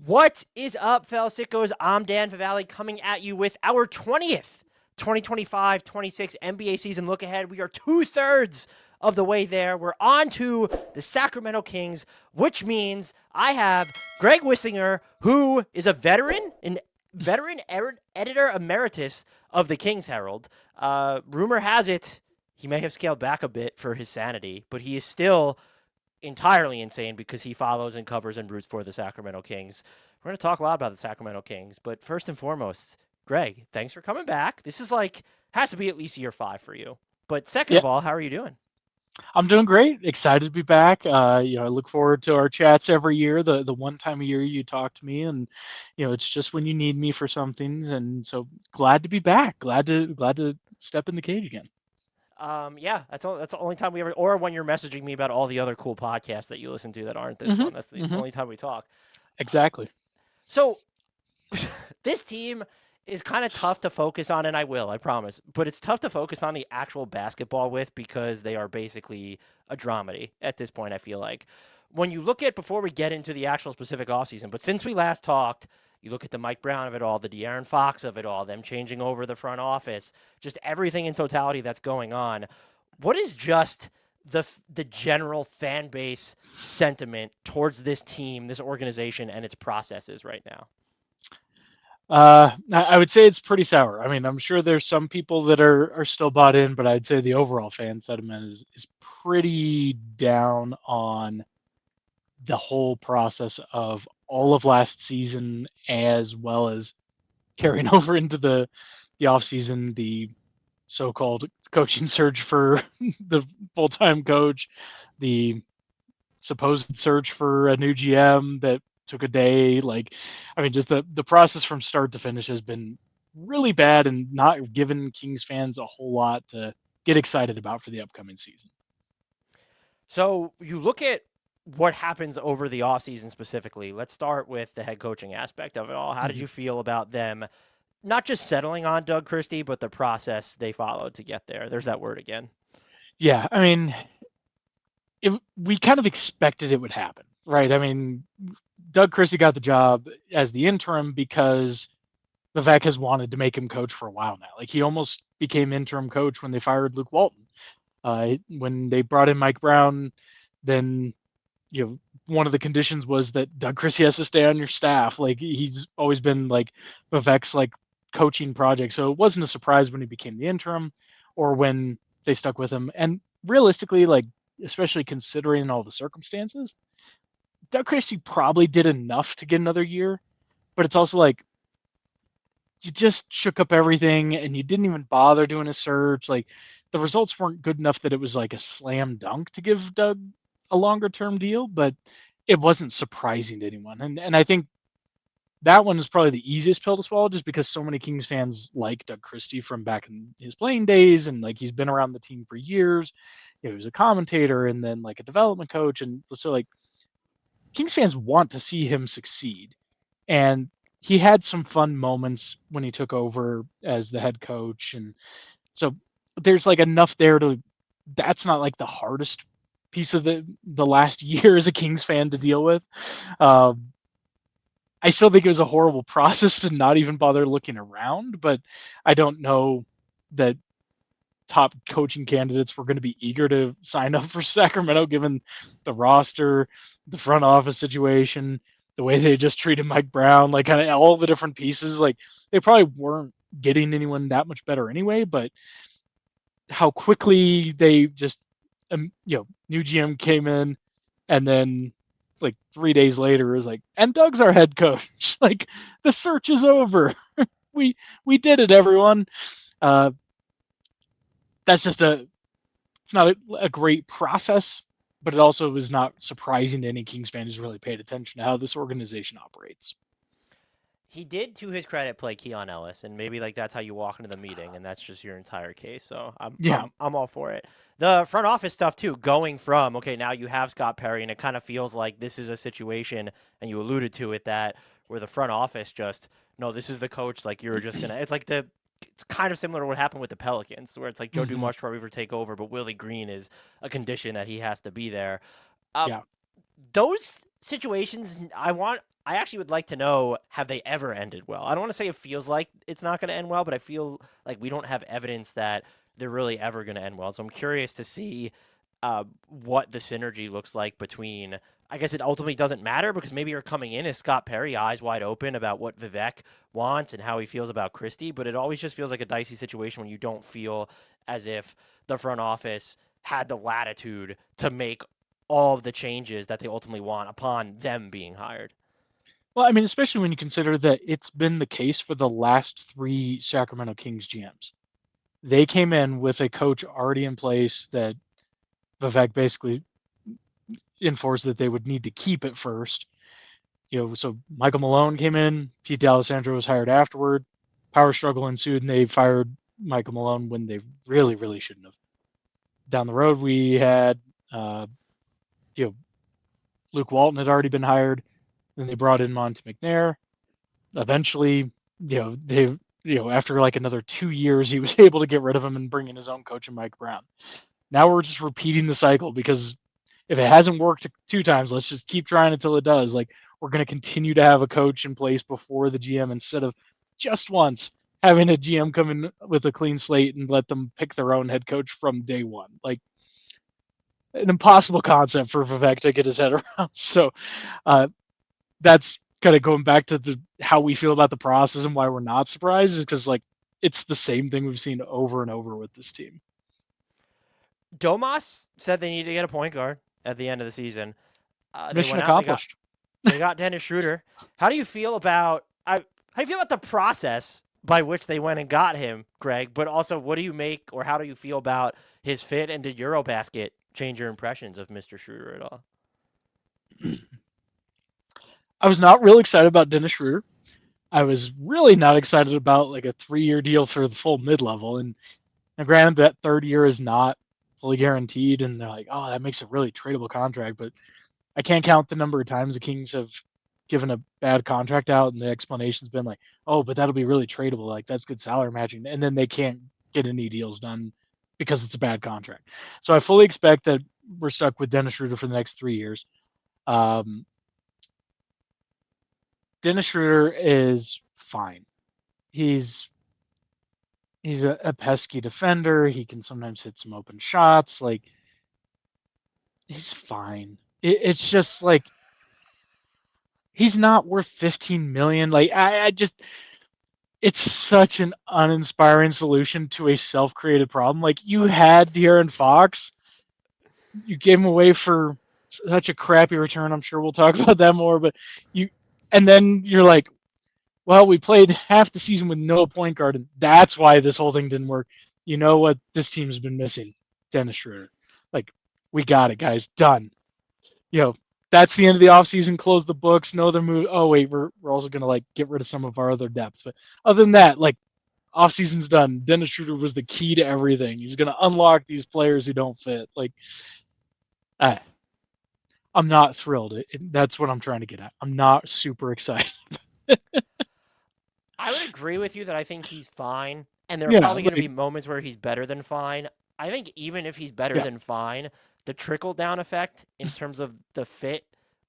What is up, fellow sickos? I'm Dan Favale coming at you with our 20th 2025-26 NBA season look ahead. We are 2/3 of the way there. We're on to the Sacramento Kings, which means I have Greg Wissinger, who is a veteran, editor emeritus of the Kings Herald. Rumor has it he may have scaled back a bit for his sanity, but he is still entirely insane because he follows and covers and roots for the Sacramento Kings. We're going to talk a lot about the Sacramento Kings, but first and foremost, Greg, thanks for coming back. This is has to be at least year 5 for you. But second of all, how are you doing? I'm doing great. Excited to be back. I look forward to our chats every year. The one time a year you talk to me, and it's just when you need me for something. And so glad to be back. Glad to step in the cage again. Yeah, that's the only time we ever, or when you're messaging me about all the other cool podcasts that you listen to that aren't this one. That's the only time we talk. Exactly. So this team is kind of tough to focus on, and I promise. But it's tough to focus on the actual basketball with because they are basically a dramedy at this point, I feel like. When you look at, before we get into the actual specific offseason, but since we last talked, you look at the Mike Brown of it all, the De'Aaron Fox of it all, them changing over the front office, just everything in totality that's going on. What is just the general fan base sentiment towards this team, this organization, and its processes right now? I would say it's pretty sour. I mean, I'm sure there's some people that are still bought in, but I'd say the overall fan sentiment is pretty down on the whole process of all of last season, as well as carrying over into the offseason, the so-called coaching search for the full-time coach, the supposed search for a new GM that took a day. Just the process from start to finish has been really bad and not given Kings fans a whole lot to get excited about for the upcoming season. So you look at what happens over the offseason specifically. Let's start with the head coaching aspect of it all. How did you feel about them not just settling on Doug Christie, but the process they followed to get there? There's that word again. Yeah, I mean, we kind of expected it would happen, right? I mean, Doug Christie got the job as the interim because Vivek has wanted to make him coach for a while now. He almost became interim coach when they fired Luke Walton. When they brought in Mike Brown, then one of the conditions was that Doug Christie has to stay on your staff. He's always been Vivek's coaching project. So it wasn't a surprise when he became the interim or when they stuck with him. And realistically, especially considering all the circumstances, Doug Christie probably did enough to get another year, but it's also you just shook up everything and you didn't even bother doing a search. The results weren't good enough that it was a slam dunk to give Doug a longer term deal, but it wasn't surprising to anyone. And I think that one is probably the easiest pill to swallow just because so many Kings fans like Doug Christie from back in his playing days. And he's been around the team for years. He was a commentator and then a development coach. And so Kings fans want to see him succeed. And he had some fun moments when he took over as the head coach. And so there's enough there that's not the hardest piece of the last year as a Kings fan to deal with. I still think it was a horrible process to not even bother looking around, but I don't know that top coaching candidates were going to be eager to sign up for Sacramento given the roster, the front office situation, the way they just treated Mike Brown, kind of all the different pieces. They probably weren't getting anyone that much better anyway, but how quickly they just new GM came in, and then 3 days later it was and Doug's our head coach. The search is over. we did it, everyone. That's just it's not a great process, but it also is not surprising to any Kings fan who's really paid attention to how this organization operates. He did, to his credit, play Keon Ellis, and maybe that's how you walk into the meeting, and that's just your entire case. So I'm all for it. The front office stuff too, going from okay, now you have Scott Perry, and it kind of feels like this is a situation, and you alluded to it, that where the front office just no, this is the coach. You're just gonna. It's kind of similar to what happened with the Pelicans, where it's Joe Dumars Troy take over, but Willie Green is a condition that he has to be there. Those situations, I I actually would like to know, have they ever ended well? I don't want to say it feels like it's not going to end well, but I feel like we don't have evidence that they're really ever going to end well. So I'm curious to see what the synergy looks like between. I guess it ultimately doesn't matter because maybe you're coming in as Scott Perry, eyes wide open about what Vivek wants and how he feels about Christie, but it always just feels like a dicey situation when you don't feel as if the front office had the latitude to make all of the changes that they ultimately want upon them being hired. Well, I mean, especially when you consider that it's been the case for the last 3 Sacramento Kings GMs. They came in with a coach already in place that Vivek basically enforced that they would need to keep it first. So Michael Malone came in, Pete D'Alessandro was hired afterward. Power struggle ensued, and they fired Michael Malone when they really, really shouldn't have. Down the road, we had, Luke Walton had already been hired. Then they brought in Monte McNair. Eventually, after like another 2 years, he was able to get rid of him and bring in his own coach, Mike Brown. Now we're just repeating the cycle because if it hasn't worked 2 times, let's just keep trying until it does. Like, we're going to continue to have a coach in place before the GM instead of just once having a GM come in with a clean slate and let them pick their own head coach from day one. Like, an impossible concept for Vivek to get his head around. So that's kind of going back to how we feel about the process and why we're not surprised is because, like, it's the same thing we've seen over and over with this team. Domas said they need to get a point guard at the end of the season. Mission accomplished. They got Dennis Schroder. How do you feel about the process by which they went and got him, Greg? But also, what do you make, or how do you feel about his fit? And did Eurobasket change your impressions of Mr. Schroder at all? I was not real excited about Dennis Schroder. I was really not excited about like a 3-year deal for the full mid-level. And granted, that third year is not fully guaranteed, and they're like, oh, that makes a really tradable contract. But I can't count the number of times the Kings have given a bad contract out, and the explanation's been like, oh, but that'll be really tradable. Like, that's good salary matching. And then they can't get any deals done because it's a bad contract. So I fully expect that we're stuck with Dennis Schroder for the next 3 years. Dennis Schroder is fine. He's a pesky defender. He can sometimes hit some open shots. Like, he's fine. It's just like, he's not worth $15 million. Like, I just, it's such an uninspiring solution to a self-created problem. Like, you had De'Aaron Fox. You gave him away for such a crappy return. I'm sure we'll talk about that more, but and then you're like, well, we played half the season with no point guard, and that's why this whole thing didn't work. You know what this team's been missing? Dennis Schroder. Like, we got it, guys. Done. That's the end of the offseason. Close the books. No other move. Oh, wait, we're also going to, like, get rid of some of our other depth. But other than that, like, offseason's done. Dennis Schroder was the key to everything. He's going to unlock these players who don't fit. Like, I'm not thrilled. That's what I'm trying to get at. I'm not super excited. I would agree with you that I think he's fine, and there are probably going to be moments where he's better than fine. I think even if he's better than fine, the trickle-down effect in terms of the fit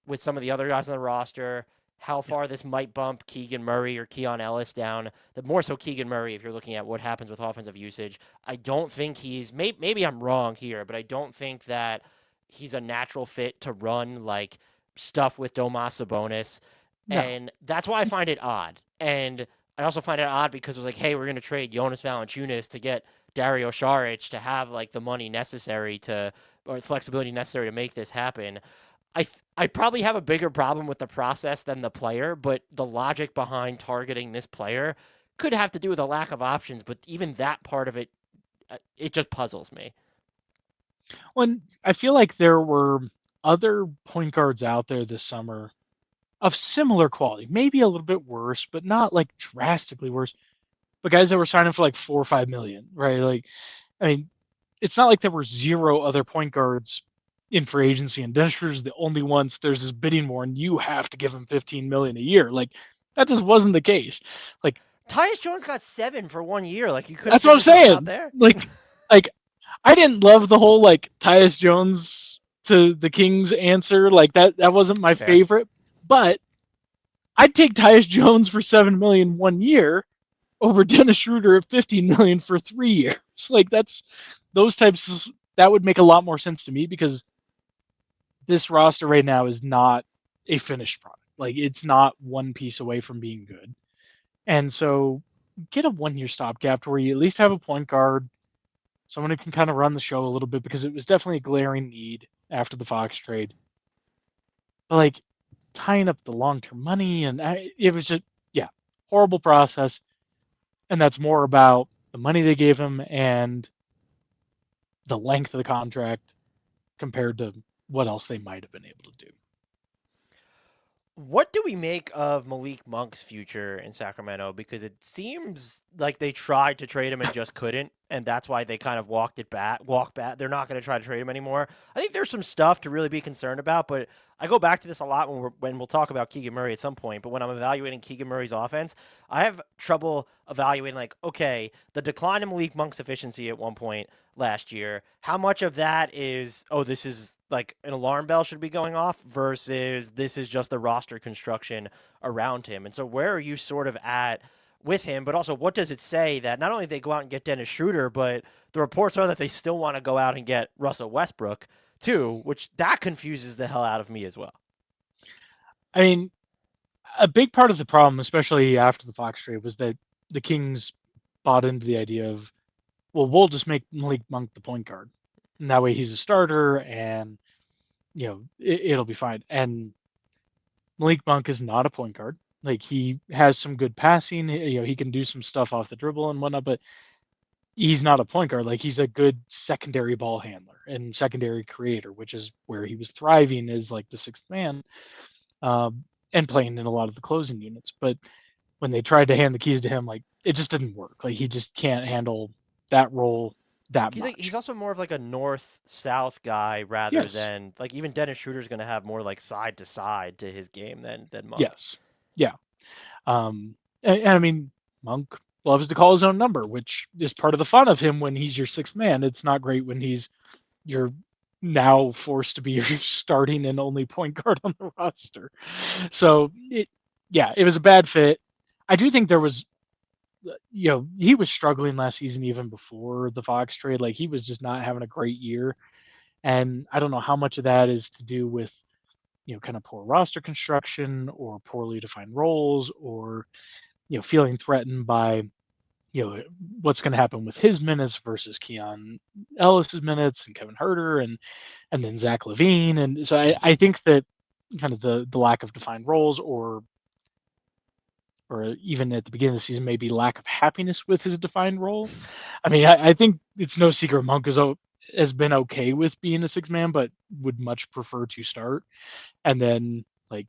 with some of the other guys on the roster, how far this might bump Keegan Murray or Keon Ellis down, more so Keegan Murray if you're looking at what happens with offensive usage. I don't think he's – maybe I'm wrong here, but I don't think that – he's a natural fit to run like stuff with Domantas Sabonis. No. And that's why I find it odd. And I also find it odd because it was like, hey, we're going to trade Jonas Valanciunas to get Dario Saric to have like the money necessary or the flexibility necessary to make this happen. I probably have a bigger problem with the process than the player, but the logic behind targeting this player could have to do with a lack of options. But even that part of it, it just puzzles me. Well, I feel like there were other point guards out there this summer of similar quality, maybe a little bit worse, but not like drastically worse. But guys that were signing for like $4 or $5 million, right? Like, I mean, it's not like there were 0 other point guards in free agency, and Dennis Schroeder's the only ones. There's this bidding war, and you have to give him $15 million a year. Like, that just wasn't the case. Like, Tyus Jones got 7 for 1 year. Like, you couldn't. That's what I'm saying. Out there? Like. I didn't love the whole like Tyus Jones to the Kings answer. Like that wasn't my favorite, but I'd take Tyus Jones for $7 million 1 year over Dennis Schroder at $15 million for 3 years. Like that would make a lot more sense to me, because this roster right now is not a finished product. Like, it's not one piece away from being good. And so get a 1 year stopgap to where you at least have a point guard, someone who can kind of run the show a little bit, because it was definitely a glaring need after the Fox trade. But like, tying up the long-term money, and it was just, horrible process. And that's more about the money they gave him and the length of the contract compared to what else they might have been able to do. What do we make of Malik Monk's future in Sacramento? Because it seems like they tried to trade him and just couldn't, and that's why they kind of walked back. They're not going to try to trade him anymore. I think there's some stuff to really be concerned about, but I go back to this a lot when we'll talk about Keegan Murray at some point. But when I'm evaluating Keegan Murray's offense, I have trouble evaluating, like, okay, the decline in Malik Monk's efficiency at one point last year, how much of that is, this is like an alarm bell should be going off, versus this is just the roster construction around him. And so where are you sort of at with him? But also, what does it say that not only they go out and get Dennis Schroder, but the reports are that they still want to go out and get Russell Westbrook too, which that confuses the hell out of me as well. I mean, a big part of the problem, especially after the Fox trade, was that the Kings bought into the idea of, well, we'll just make Malik Monk the point guard, and that way he's a starter, and it'll be fine. And Malik Monk is not a point guard. Like, he has some good passing, he can do some stuff off the dribble and whatnot, but he's not a point guard. Like, he's a good secondary ball handler and secondary creator, which is where he was thriving as like the sixth man, and playing in a lot of the closing units. But when they tried to hand the keys to him, like, it just didn't work. Like, he just can't handle that role that much. He's also more of like a north-south guy rather than, like, even Dennis Schroeder's going to have more like side to side to his game than Monk. Yes. Yeah. And I mean, Monk loves to call his own number, which is part of the fun of him when he's your sixth man. It's not great when you're now forced to be your starting and only point guard on the roster. So it was a bad fit. I do think there was, he was struggling last season even before the Fox trade. Like, he was just not having a great year. And I don't know how much of that is to do with, kind of poor roster construction or poorly defined roles, or, feeling threatened by, what's going to happen with his minutes versus Keon Ellis's minutes and Kevin Huerter and then Zach LaVine. And so I think that kind of the lack of defined roles, or even at the beginning of the season, maybe lack of happiness with his defined role. I mean, I think it's no secret Monk has been okay with being a six man, but would much prefer to start. And then, like,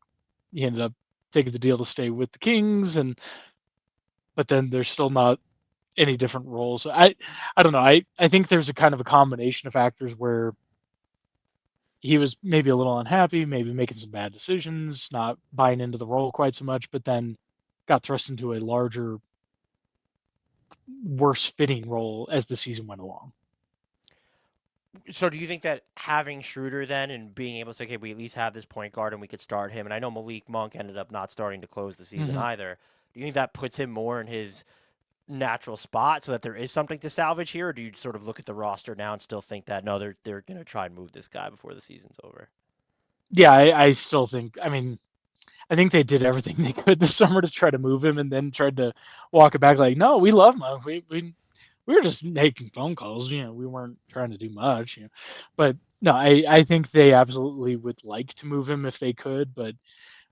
he ended up taking the deal to stay with the Kings, but then there's still not any different roles. I don't know. I think there's a kind of a combination of factors where he was maybe a little unhappy, maybe making some bad decisions, not buying into the role quite so much, but then got thrust into a larger, worse fitting role as the season went along. So do you think that having Schroder then and being able to say, okay, we at least have this point guard and we could start him, and I know Malik Monk ended up not starting to close the season either, do you think that puts him more in his natural spot so that there is something to salvage here, or do you sort of look at the roster now and still think that, no, they're going to try and move this guy before the season's over? Yeah, I still think, I think they did everything they could this summer to try to move him, and then tried to walk it back like, no, we love Monk. We were just making phone calls. We weren't trying to do much. But no, I think they absolutely would like to move him if they could. But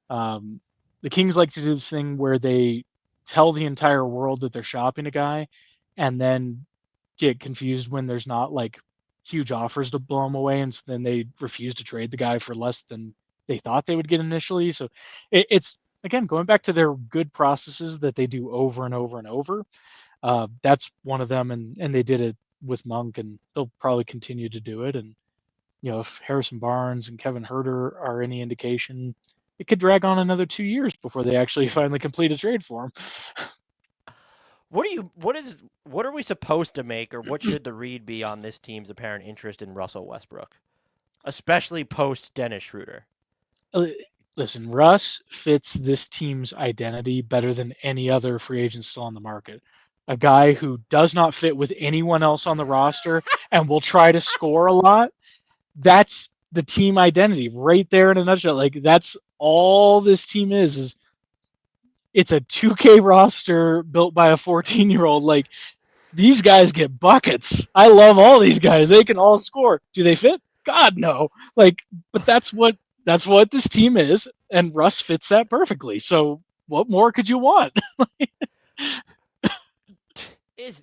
the Kings like to do this thing where they tell the entire world that they're shopping a guy, and then get confused when there's not like huge offers to blow him away, and so then they refuse to trade the guy for less than they thought they would get initially. So it's, again, going back to their good processes that they do over and over and over. That's one of them, and they did it with Monk, and they'll probably continue to do it. And if Harrison Barnes and Kevin Huerter are any indication, it could drag on another 2 years before they actually finally complete a trade for him. What are we supposed to make, or what should the read be on this team's apparent interest in Russell Westbrook, especially post Dennis Schroder? Listen, Russ fits this team's identity better than any other free agent still on the market. A guy who does not fit with anyone else on the roster and will try to score a lot. That's the team identity right there in a nutshell. Like that's all this team is it's a 2K roster built by a 14-year-old. Like these guys get buckets. I love all these guys. They can all score. Do they fit? God no. Like, but that's what this team is, and Russ fits that perfectly. So what more could you want?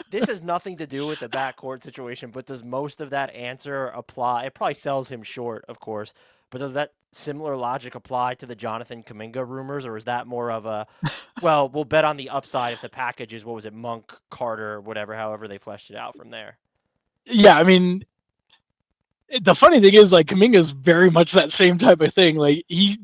This has nothing to do with the backcourt situation, but does most of that answer apply? It probably sells him short, of course, but does that similar logic apply to the Jonathan Kuminga rumors, or is that more of a, well, we'll bet on the upside if the package is, what was it, Monk, Carter, whatever, however they fleshed it out from there? Yeah, I mean, the funny thing is, like, Kuminga's very much that same type of thing. Like, he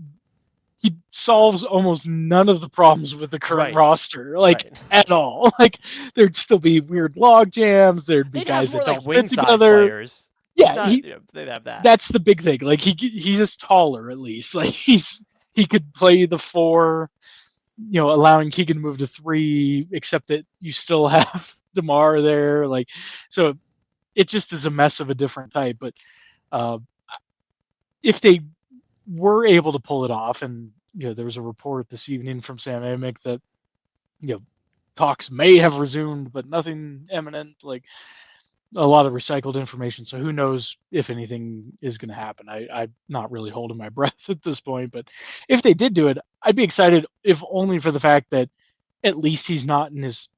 solves almost none of the problems with the current roster, like at all. Like there'd still be weird log jams. There'd be They'd guys have more that like don't fit together. Players. Yeah, they'd have that. That's the big thing. Like he's just taller at least. Like he could play the 4, allowing Keegan to move to 3, except that you still have DeMar there. Like so, it just is a mess of a different type. But if they were able to pull it off, and there was a report this evening from Sam Amick that talks may have resumed, but nothing imminent. Like a lot of recycled information, so who knows if anything is going to happen. I'm not really holding my breath at this point, but if they did do it, I'd be excited, if only for the fact that at least he's not in his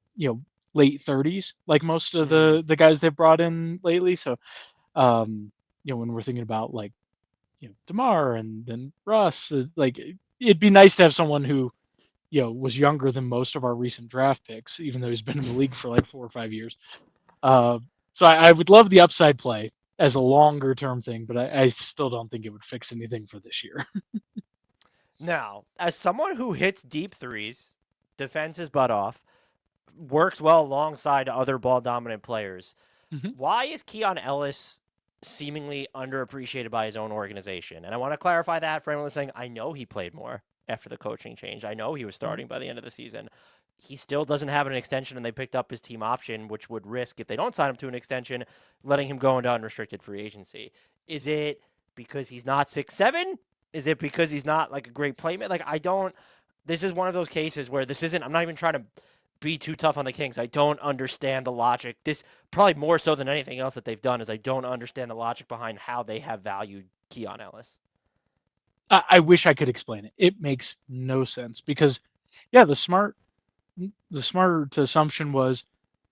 late 30s like most of the guys they've brought in lately. So when we're thinking about like DeMar and then Russ, like it'd be nice to have someone who was younger than most of our recent draft picks, even though he's been in the league for like 4 or 5 years. So I would love the upside play as a longer term thing, but I still don't think it would fix anything for this year. Now, as someone who hits deep threes, defends his butt off, works well alongside other ball dominant players, why is Keon Ellis seemingly underappreciated by his own organization? And I want to clarify that for anyone listening. I know he played more after the coaching change. I know he was starting by the end of the season. He still doesn't have an extension, and they picked up his team option, which would risk, if they don't sign him to an extension, letting him go into unrestricted free agency. Is it because he's not 6'7"? Is it because he's not like a great playmaker? Like, this is one of those cases where I'm not even trying to be too tough on the Kings. I don't understand the logic. This probably more so than anything else that they've done is I don't understand the logic behind how they have valued Keon Ellis. I wish I could explain it. It makes no sense because, the smart assumption was,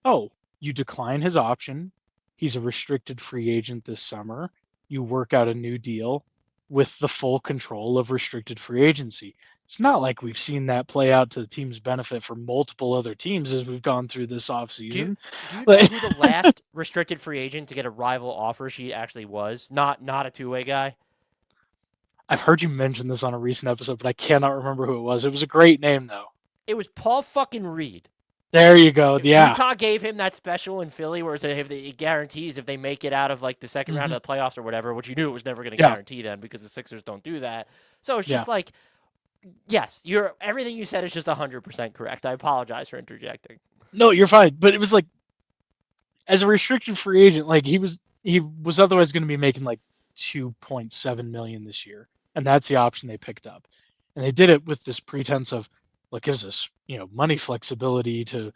you decline his option. He's a restricted free agent this summer. You work out a new deal with the full control of restricted free agency. It's not like we've seen that play out to the team's benefit for multiple other teams as we've gone through this offseason. Do you know who the last restricted free agent to get a rival offer sheet actually was? Not a two-way guy? I've heard you mention this on a recent episode, but I cannot remember who it was. It was a great name, though. It was Paul fucking Reed. There you go. Yeah. Utah gave him that special in Philly where it guarantees if they make it out of like the second round of the playoffs or whatever, which you knew it was never going to guarantee them because the Sixers don't do that. So it's just like, yes, everything you said is just 100% correct. I apologize for interjecting. No, you're fine. But it was like, as a restricted free agent, like he was otherwise going to be making like $2.7 million this year, and that's the option they picked up, and they did it with this pretense of, look, gives us money flexibility to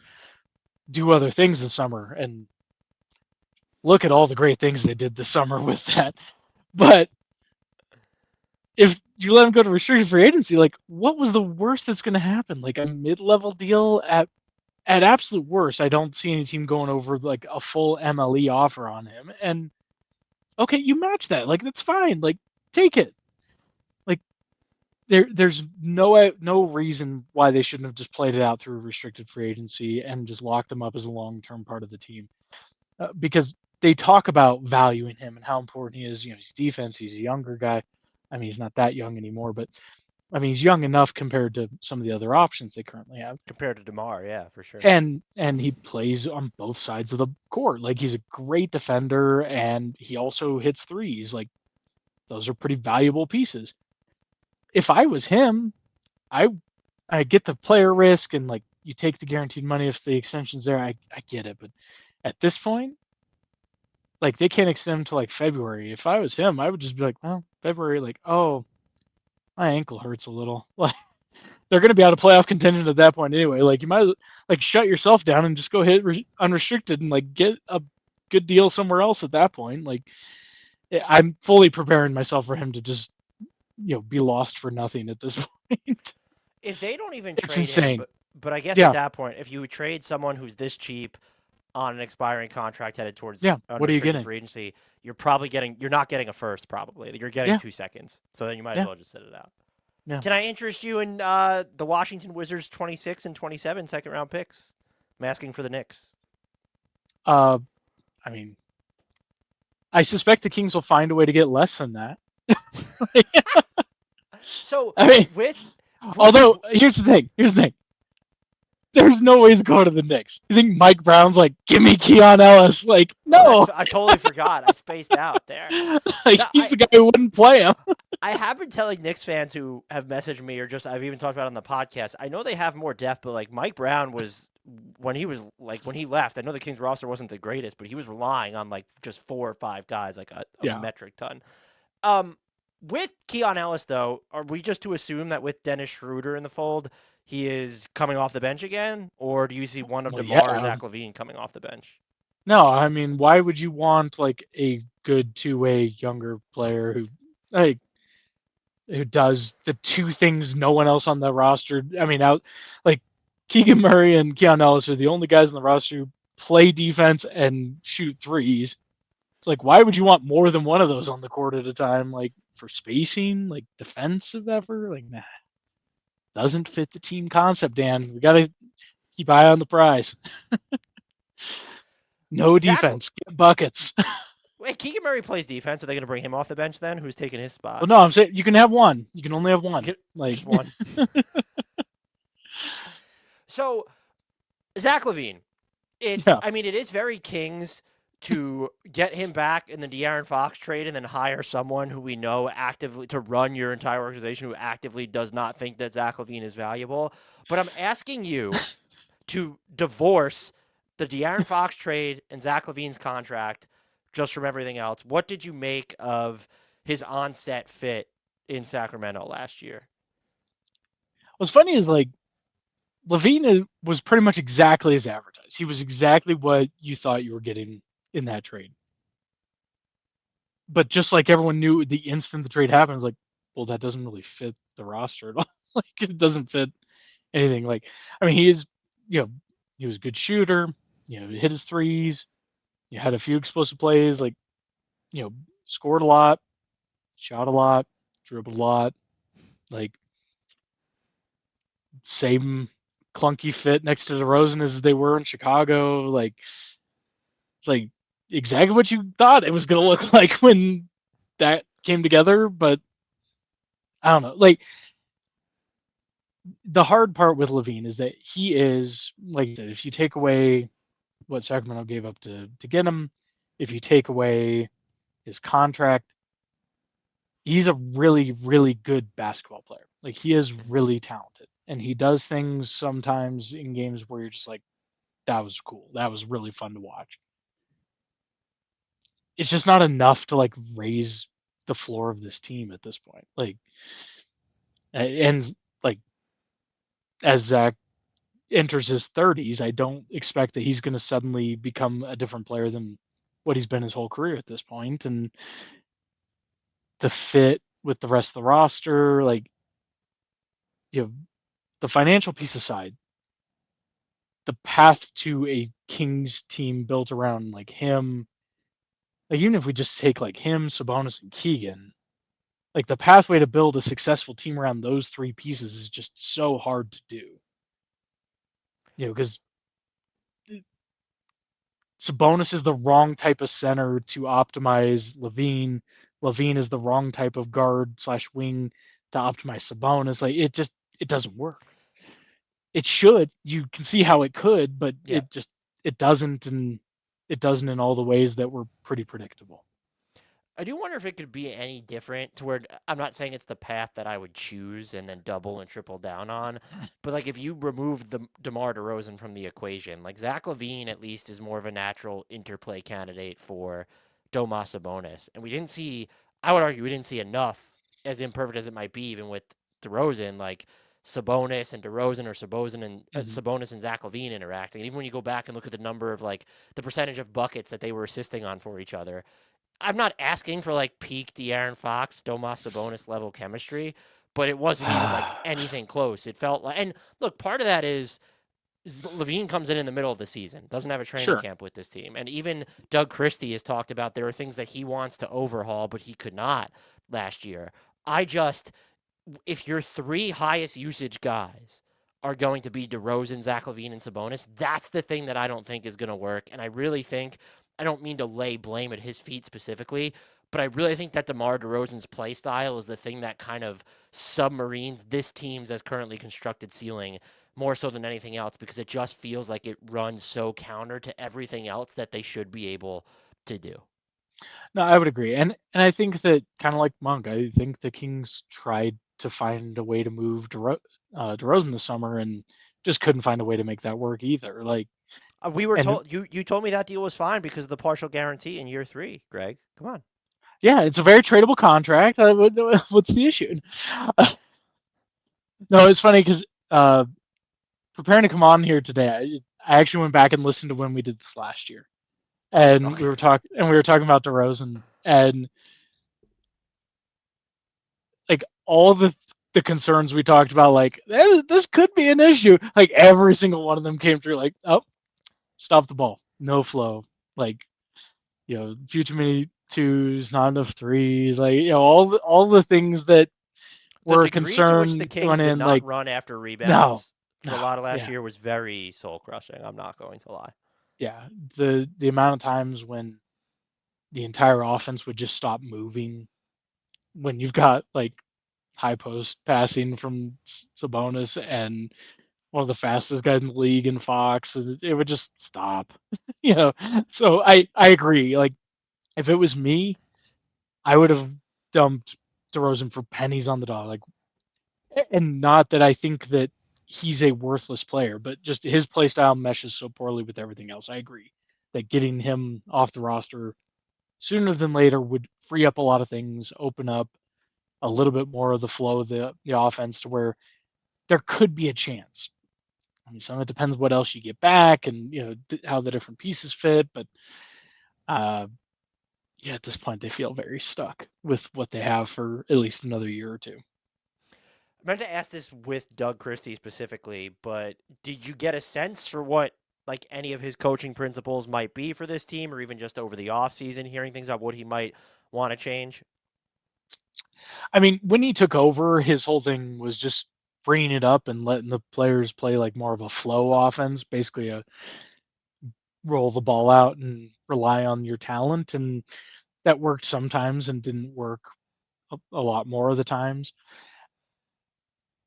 do other things this summer, and look at all the great things they did this summer with that. But if you let him go to restricted free agency, like what was the worst that's going to happen? Like a mid-level deal at absolute worst. I don't see any team going over like a full MLE offer on him. And okay, you match that. Like that's fine. Like take it. Like there's no reason why they shouldn't have just played it out through restricted free agency and just locked him up as a long-term part of the team. Because they talk about valuing him and how important he is. He's defense. He's a younger guy. I mean, he's not that young anymore, but I mean, he's young enough compared to some of the other options they currently have. Compared to DeMar, yeah, for sure. And he plays on both sides of the court. Like he's a great defender, and he also hits threes. Like those are pretty valuable pieces. if I was him, I get the player risk and like you take the guaranteed money if the extension's there. I get it, but at this point, like they can't extend until like February. If I was him, I would just be like, well, February, like, oh, my ankle hurts a little. Like they're going to be out of playoff contention at that point anyway. Like you might like shut yourself down and just go hit unrestricted and like get a good deal somewhere else at that point. Like I'm fully preparing myself for him to just be lost for nothing at this point. If they don't even It's trade insane. him, but I guess Yeah. at that point, if you would trade someone who's this cheap on an expiring contract headed towards What are you unrestricted getting? free agency, you're not getting a first probably. You're getting 2 seconds. So then you might as well just sit it out. Yeah. Can I interest you in the Washington Wizards 26 and 27 second round picks? I'm asking for the Knicks. I mean, I suspect the Kings will find a way to get less than that. So I mean, although here's the thing. There's no ways to go to the Knicks. You think Mike Brown's like, give me Keon Ellis? Like, no. I totally forgot. I spaced out there. Like, he's the guy who wouldn't play him. I have been telling Knicks fans who have messaged me or just I've even talked about it on the podcast. I know they have more depth, but like Mike Brown was when he left. I know the Kings roster wasn't the greatest, but he was relying on like just 4 or 5 guys, like a metric ton. With Keon Ellis, though, are we just to assume that with Dennis Schroder in the fold, he is coming off the bench again, or do you see one of DeMar or Zach LaVine coming off the bench? No, I mean, why would you want like a good two-way younger player who does the 2 things no one else on the roster? I mean, like Keegan Murray and Keon Ellis are the only guys on the roster who play defense and shoot threes. It's like, why would you want more than one of those on the court at a time? Like for spacing, like defensive effort, like nah. Doesn't fit the team concept, Dan. We got to keep eye on the prize. No defense, get buckets. Wait, Keegan Murray plays defense. Are they going to bring him off the bench then? Who's taking his spot? Well, no, I'm saying you can have one. You can only have one. Just one. So, Zach LaVine. I mean, it is very Kings to get him back in the De'Aaron Fox trade and then hire someone who we know actively to run your entire organization who actively does not think that Zach LaVine is valuable. But I'm asking you to divorce the De'Aaron Fox trade and Zach LaVine's contract just from everything else. What did you make of his on-set fit in Sacramento last year? What's funny is like LaVine was pretty much exactly as advertised. He was exactly what you thought you were getting in that trade. But just like everyone knew the instant the trade happens, like, well, that doesn't really fit the roster at all. Like it doesn't fit anything. Like, I mean, he was a good shooter, hit his threes, had a few explosive plays, like, scored a lot, shot a lot, dribbled a lot, like same clunky fit next to DeRozan as they were in Chicago. Like, it's like exactly what you thought it was going to look like when that came together. But I don't know. Like, the hard part with LaVine is that he is, like I said, if you take away what Sacramento gave up to get him, if you take away his contract, he's a really, really good basketball player. Like, he is really talented. And he does things sometimes in games where you're just like, that was cool. That was really fun to watch. It's just not enough to like raise the floor of this team at this point. Like, and like as Zach enters his 30s, I don't expect that he's going to suddenly become a different player than what he's been his whole career at this point. And the fit with the rest of the roster, like, the financial piece aside, the path to a Kings team built around like him, like even if we just take like him, Sabonis, and Keegan, like the pathway to build a successful team around those 3 pieces is just so hard to do. Because Sabonis is the wrong type of center to optimize LaVine. LaVine is the wrong type of guard/wing to optimize Sabonis. Like it doesn't work. It should. You can see how it could, but it doesn't, and it doesn't in all the ways that were pretty predictable. I do wonder if it could be any different to where I'm not saying it's the path that I would choose and then double and triple down on, but like if you remove the DeMar DeRozan from the equation, like Zach LaVine at least is more of a natural interplay candidate for Domantas Sabonis, and we didn't see. I would argue we didn't see enough, as imperfect as it might be, even with DeRozan, like Sabonis and DeRozan or Mhm. Sabonis and Zach LaVine interacting. And even when you go back and look at the number of like the percentage of buckets that they were assisting on for each other, I'm not asking for like peak De'Aaron Fox, Domas Sabonis level chemistry, but it wasn't even like anything close. It felt like, and look, part of that is LaVine comes in the middle of the season, doesn't have a training Sure. camp with this team, and even Doug Christie has talked about there are things that he wants to overhaul, but he could not last year. I just, if your three highest usage guys are going to be DeRozan, Zach LaVine, and Sabonis, that's the thing that I don't think is going to work. And I really think, I don't mean to lay blame at his feet specifically, but I really think that DeMar DeRozan's play style is the thing that kind of submarines this team's as currently constructed ceiling more so than anything else because it just feels like it runs so counter to everything else that they should be able to do. No, I would agree, and I think that kind of like Monk, I think the Kings tried to find a way to move DeRozan this summer and just couldn't find a way to make that work either. Like, We were and told you told me that deal was fine because of the partial guarantee in year 3, Greg. Come on. yeah, it's a very tradable contract. What's the issue? No, it's funny because preparing to come on here today, I actually went back and listened to when we did this last year, and Okay. we were talking about DeRozan, and like all the concerns we talked about, like this could be an issue. Like every single one of them came through. Like, oh, stop the ball, no flow. Like, few too many twos, not enough threes. Like, all the things that The were a degree to which the concern Kings going did in. not Like, run after no, rebounds for a no, lot of last yeah, year was very soul crushing. I'm not going to lie. yeah. The amount of times when the entire offense would just stop moving when you've got like high post passing from Sabonis and one of the fastest guys in the league in Fox, it would just stop. you know, so I agree. Like if it was me, I would have dumped DeRozan for pennies on the dollar. Like, and not that I think that he's a worthless player, but just his play style meshes so poorly with everything else. I agree that getting him off the roster sooner than later would free up a lot of things, open up a little bit more of the flow of the offense to where there could be a chance. I mean, some of it depends what else you get back and how the different pieces fit. But uh, yeah, at this point they feel very stuck with what they have for at least another year or two. I meant to ask this with Doug Christie specifically, but did you get a sense for what like any of his coaching principles might be for this team or even just over the offseason, hearing things about what he might want to change? I mean, when he took over, his whole thing was just bringing it up and letting the players play like more of a flow offense, basically a roll the ball out and rely on your talent. And that worked sometimes and didn't work a lot more of the times.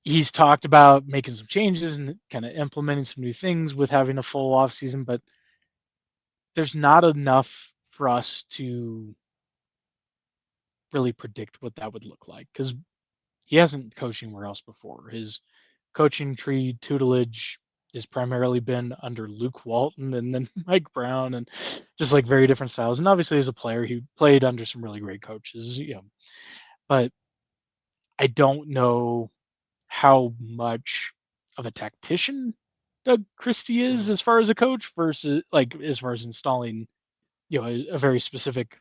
He's talked about making some changes and kind of implementing some new things with having a full off season, but there's not enough for us to really predict what that would look like because he hasn't coached anywhere else before. His coaching tree tutelage has primarily been under Luke Walton and then Mike Brown and just like very different styles. And obviously, as a player, he played under some really great coaches, but I don't know how much of a tactician Doug Christie is Mm-hmm. as far as a coach versus like as far as installing, a very specific,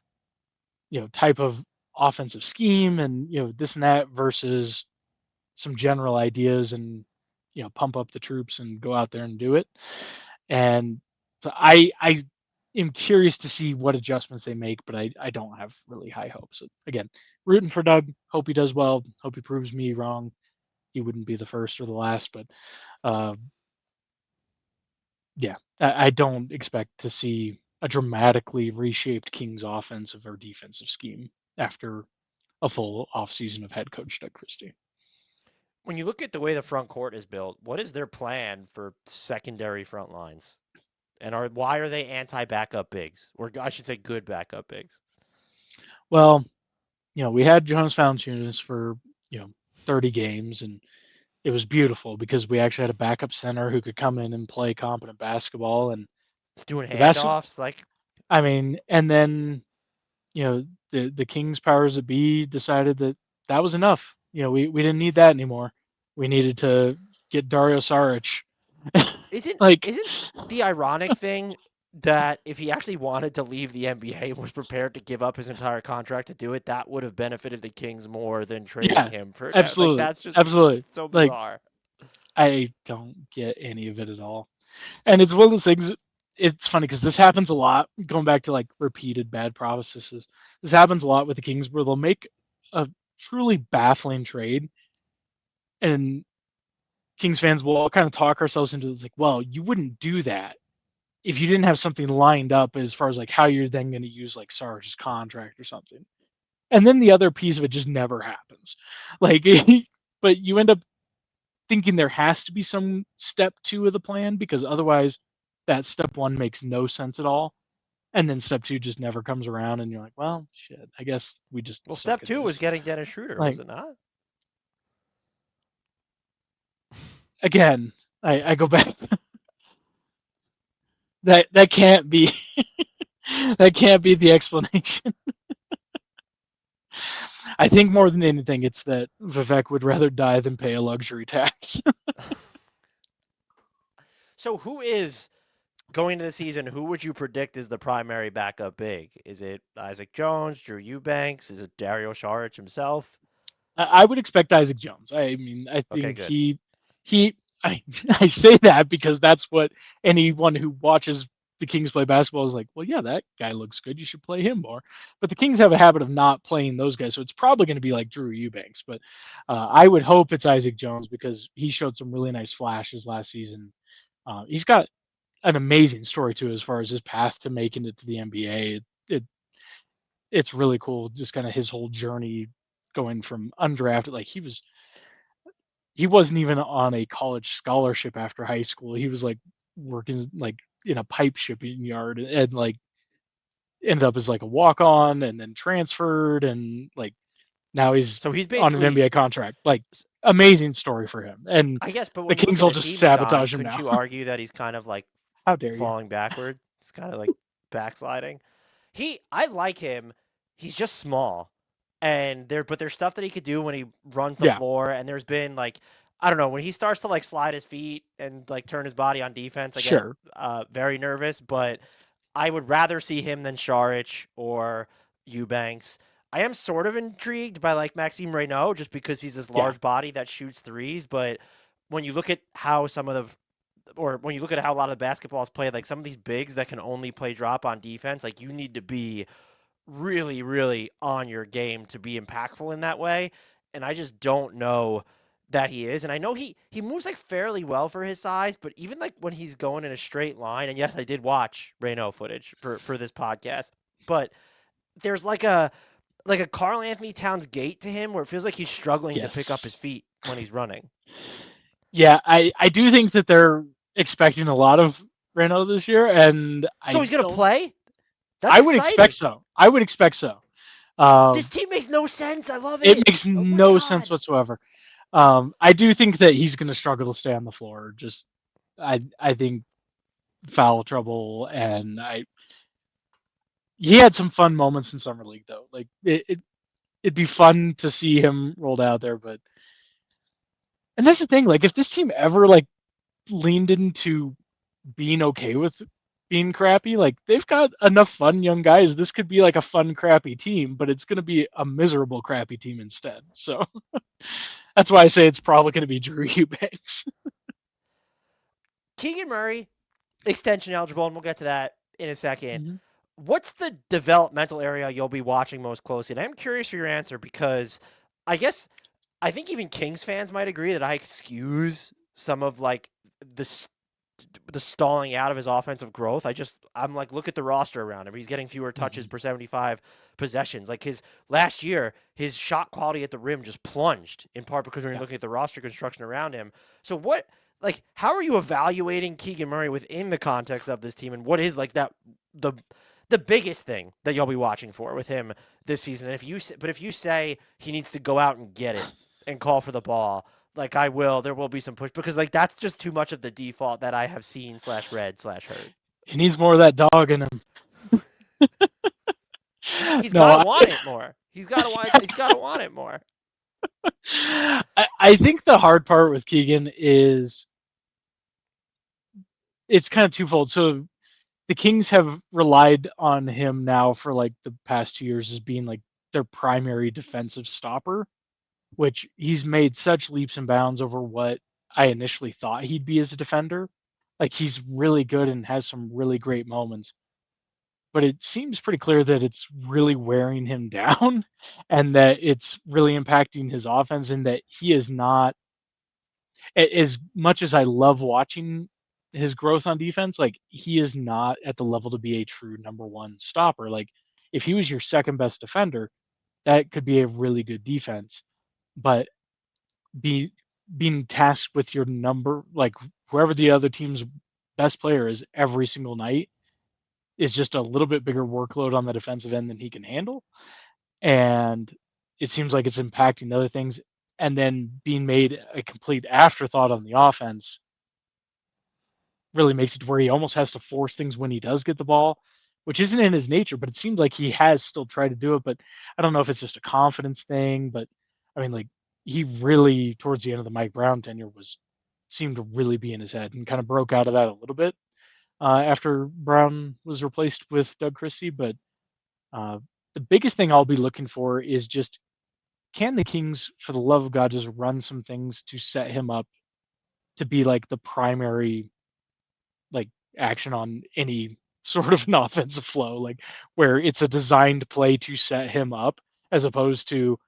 type of offensive scheme and this and that versus some general ideas and pump up the troops and go out there and do it. And so I am curious to see what adjustments they make, but I don't have really high hopes. Again, rooting for Doug. Hope he does well. Hope he proves me wrong. He wouldn't be the first or the last, but uh, yeah, I don't expect to see a dramatically reshaped Kings offensive or defensive scheme after a full offseason of head coach Doug Christie. When you look at the way the front court is built, what is their plan for secondary front lines? And why are they anti backup bigs? Or I should say good backup bigs. Well, we had Jonas Valanciunas for 30 games, and it was beautiful because we actually had a backup center who could come in and play competent basketball, and It's doing the best. handoffs. Like, I mean, and then the Kings powers that be decided that was enough. We didn't need that anymore. We needed to get Dario Saric. isn't Like, isn't the ironic thing that if he actually wanted to leave the NBA and was prepared to give up his entire contract to do it, that would have benefited the Kings more than trading yeah, him for that? Like, absolutely, that's just absolutely. so Like, bizarre. I don't get any of it at all. And it's one of those things. It's funny because this happens a lot. Going back to like repeated bad processes, this happens a lot with the Kings where they'll make a truly baffling trade, and Kings fans will all kind of talk ourselves into it's like, well, you wouldn't do that if you didn't have something lined up as far as like how you're then going to use like Sarge's contract or something. And then the other piece of it just never happens. Like, but you end up thinking there has to be some step 2 of the plan because otherwise that step 1 makes no sense at all. And then step 2 just never comes around and you're like, well, shit, I guess we just Well, suck step at 2 was this. getting Dennis Schroder, Like, was it not? again, I go back. That can't be that can't be the explanation. I think more than anything, it's that Vivek would rather die than pay a luxury tax. So who is going into the season? Who would you predict is the primary backup big? Is it Isaac Jones, Drew Eubanks? Is it Dario Saric himself? I would expect Isaac Jones. I mean, I Okay, think good. I say that because that's what anyone who watches the Kings play basketball is like, well, yeah, that guy looks good. You should play him more. But the Kings have a habit of not playing those guys. So it's probably going to be like Drew Eubanks. But I would hope it's Isaac Jones because he showed some really nice flashes last season. He's got an amazing story too, as far as his path to making it to the NBA. It's really cool, just kind of his whole journey going from undrafted. Like he wasn't even on a college scholarship after high school. He was like working like in a pipe shipping yard and like ended up as like a walk on and then transferred and like now he's So he's on an basically, NBA contract. Like amazing story for him. And I guess, but the when you look Kings at will the just team he's on, sabotage him couldn't now. you argue that he's kind of like How dare you? falling backward? It's kind of like backsliding. I like him. He's just small, and but there's stuff that he could do when he runs the Yeah, floor. And there's been like, I don't know, when he starts to like slide his feet and like turn his body on defense, I get sure. very nervous. But I would rather see him than Saric or Eubanks. I am sort of intrigued by like Maxime Raynaud just because he's this Yeah, large body that shoots threes. But when you look at how some of or when you look at how a lot of basketball is played, like some of these bigs that can only play drop on defense, like you need to be really, really on your game to be impactful in that way. And I just don't know that he is. And I know he moves like fairly well for his size, but even like when he's going in a straight line, and yes, I did watch Raynaud footage for this podcast, but there's like a Carl Anthony Towns gait to him where it feels like he's struggling to pick up his yes. feet when he's running. Yeah, I do think that they're expecting a lot of Renault this year, and So I he's gonna don't. play? That's I would expect exciting. so. I would expect so. This Um, team makes no sense. I love it it. makes Oh my no sense god. whatsoever. I do think that he's going to struggle to stay on the floor. Just, I think foul trouble, and he had some fun moments in summer league though. Like it'd be fun to see him rolled out there, but and that's the thing. Like if this team ever like leaned into being okay with being crappy. Like they've got enough fun young guys. This could be like a fun crappy team, but it's going to be a miserable crappy team instead. So that's why I say it's probably going to be Drew Eubanks. Keegan Murray, extension eligible, and we'll get to that in a second. Mm-hmm. What's the developmental area you'll be watching most closely? And I'm curious for your answer because I guess I think even Kings fans might agree that I excuse some of like the the stalling out of his offensive growth. I'm like, look at the roster around him. He's getting fewer touches Mm-hmm. per 75 possessions. Like his last year, his shot quality at the rim just plunged in part because when you're Yeah. looking at the roster construction around him. So how are you evaluating Keegan Murray within the context of this team, and what is like the the biggest thing that you'll be watching for with him this season. And if you say he needs to go out and get it and call for the ball, like I will, there will be some push because like that's just too much of the default that I have seen /read/heard. He needs more of that dog in him. He's No, gotta want it more. He's gotta want it more. I think the hard part with Keegan is it's kind of twofold. So the Kings have relied on him now for like the past 2 years as being like their primary defensive stopper, which he's made such leaps and bounds over what I initially thought he'd be as a defender. Like he's really good and has some really great moments. But it seems pretty clear that it's really wearing him down and that it's really impacting his offense and that he is not, as much as I love watching his growth on defense, like he is not at the level to be a true number one stopper. Like if he was your second best defender, that could be a really good defense. But being tasked with your number, like whoever the other team's best player is every single night, is just a little bit bigger workload on the defensive end than he can handle. And it seems like it's impacting other things. And then being made a complete afterthought on the offense really makes it to where he almost has to force things when he does get the ball, which isn't in his nature, but it seems like he has still tried to do it. But I don't know if it's just a confidence thing, but I mean, like he really, towards the end of the Mike Brown tenure, seemed to really be in his head and kind of broke out of that a little bit after Brown was replaced with Doug Christie. But the biggest thing I'll be looking for is just, can the Kings, for the love of God, just run some things to set him up to be like the primary like action on any sort of an offensive flow, like where it's a designed play to set him up, as opposed to,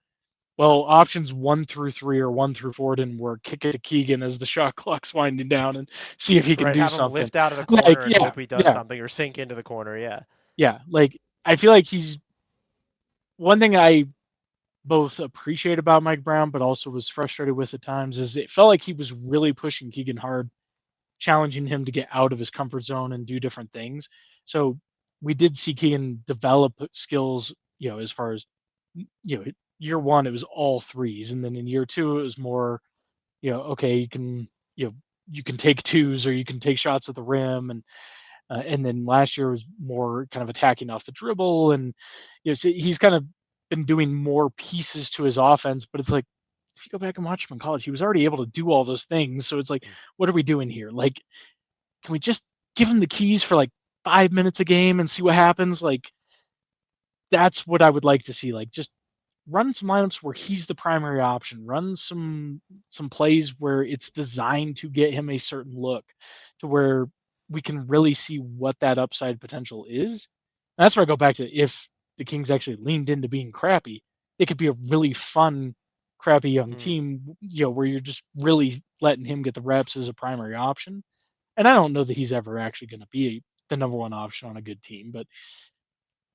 well, options 1 through 3 or 1 through 4 didn't work. Kick it to Keegan as the shot clock's winding down and see if he can do Have something. him lift out of the corner like, and hope he does something or sink into the corner. Yeah. Yeah. Like I feel like he's one thing I both appreciate about Mike Brown, but also was frustrated with at times, is it felt like he was really pushing Keegan hard, challenging him to get out of his comfort zone and do different things. So we did see Keegan develop skills, as far as, year one, it was all threes. And then in year two, it was more, okay, you can take twos or you can take shots at the rim. And then last year was more kind of attacking off the dribble. And, so he's kind of been doing more pieces to his offense, but it's like, if you go back and watch him in college, he was already able to do all those things. So it's like, what are we doing here? Like, can we just give him the keys for like 5 minutes a game and see what happens? Like, that's what I would like to see. Like, just run some lineups where he's the primary option. Run some plays where it's designed to get him a certain look, to where we can really see what that upside potential is. And that's where I go back to, if the Kings actually leaned into being crappy, it could be a really fun, crappy young team, where you're just really letting him get the reps as a primary option. And I don't know that he's ever actually going to be the number one option on a good team, but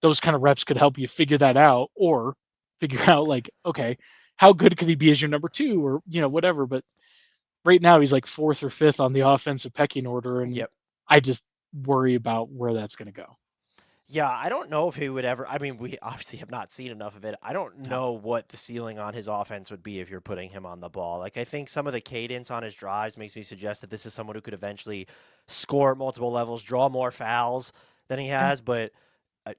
those kind of reps could help you figure that out, or figure out like, okay, how good could he be as your number two, or, whatever. But right now he's like 4th or 5th on the offensive pecking order. And I just worry about where that's going to go. Yeah, I don't know if he would ever. I mean, we obviously have not seen enough of it. I don't know what the ceiling on his offense would be if you're putting him on the ball. Like, I think some of the cadence on his drives makes me suggest that this is someone who could eventually score at multiple levels, draw more fouls than he has. But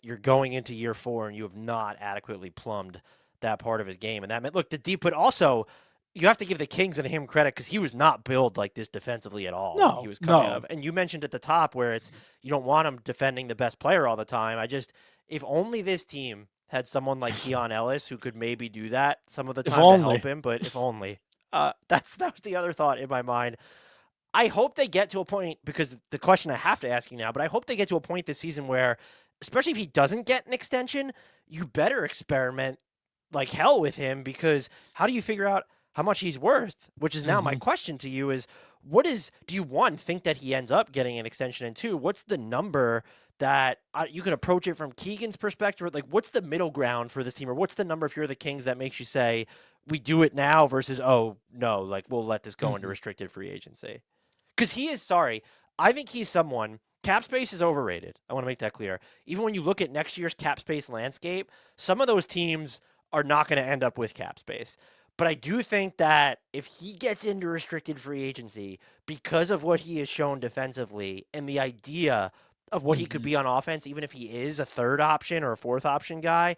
you're going into year 4 and you have not adequately plumbed that part of his game. And that meant, look, the deep, but also you have to give the Kings and him credit, because he was not built like this defensively at all. No, he was coming out of, and you mentioned at the top where it's, you don't want him defending the best player all the time. If only this team had someone like Keon Ellis who could maybe do that some of the time to help him, but if only. That was the other thought in my mind. I hope they get to a point, because the question I have to ask you now, but I hope they get to a point this season where, especially if he doesn't get an extension, you better experiment like hell with him, because how do you figure out how much he's worth? Which is now my question to you is, do you, one, think that he ends up getting an extension? And 2, what's the number that you can approach it from Keegan's perspective? Like, what's the middle ground for this team? Or what's the number, if you're the Kings, that makes you say, we do it now, versus, oh, no, like, we'll let this go into restricted free agency? Because I think he's someone, cap space is overrated. I want to make that clear. Even when you look at next year's cap space landscape, some of those teams are not going to end up with cap space. But I do think that if he gets into restricted free agency because of what he has shown defensively and the idea of what he could be on offense, even if he is a third option or a fourth option guy,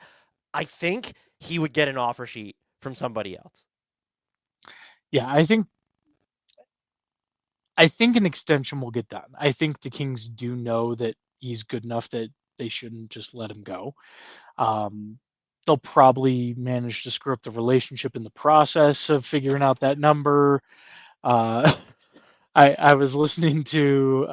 I think he would get an offer sheet from somebody else. Yeah, I think an extension will get done. I think the Kings do know that he's good enough that they shouldn't just let him go. They'll probably manage to screw up the relationship in the process of figuring out that number. I was listening to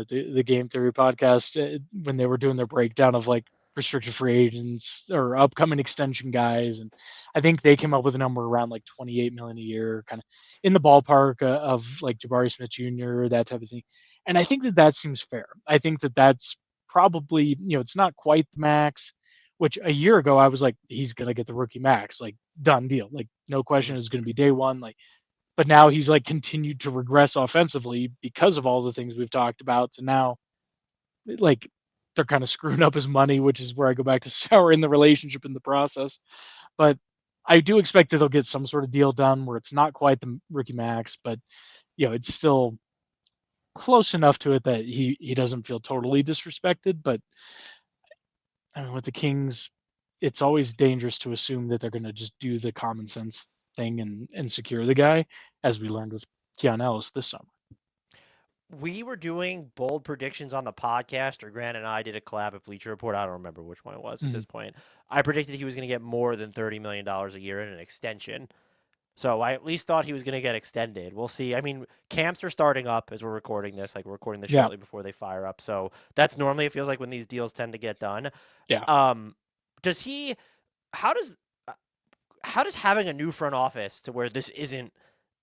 the Game Theory podcast when they were doing their breakdown of like restricted free agents or upcoming extension guys, and I think they came up with a number around like $28 million a year, kind of in the ballpark of like Jabari Smith Jr., that type of thing. And I think that seems fair. I think that that's probably, it's not quite the max, which a year ago I was like, he's gonna get the rookie max, like done deal, like no question, it's gonna be day one, like. But now he's like continued to regress offensively because of all the things we've talked about. So now, like, they're kind of screwing up his money, which is where I go back to souring the relationship in the process. But I do expect that they'll get some sort of deal done where it's not quite the rookie max, but it's still close enough to it that he doesn't feel totally disrespected. But I mean, with the Kings, it's always dangerous to assume that they're going to just do the common sense thing and secure the guy, as we learned with Keon Ellis this summer. We were doing bold predictions on the podcast, or Grant and I did a collab at Bleacher Report. I don't remember which one it was at this point. I predicted he was going to get more than $30 million a year in an extension. So I at least thought he was going to get extended. We'll see. I mean, camps are starting up as we're recording this. Like, we're recording this shortly before they fire up. So that's normally, it feels like, when these deals tend to get done. Yeah. How does having a new front office to where this isn't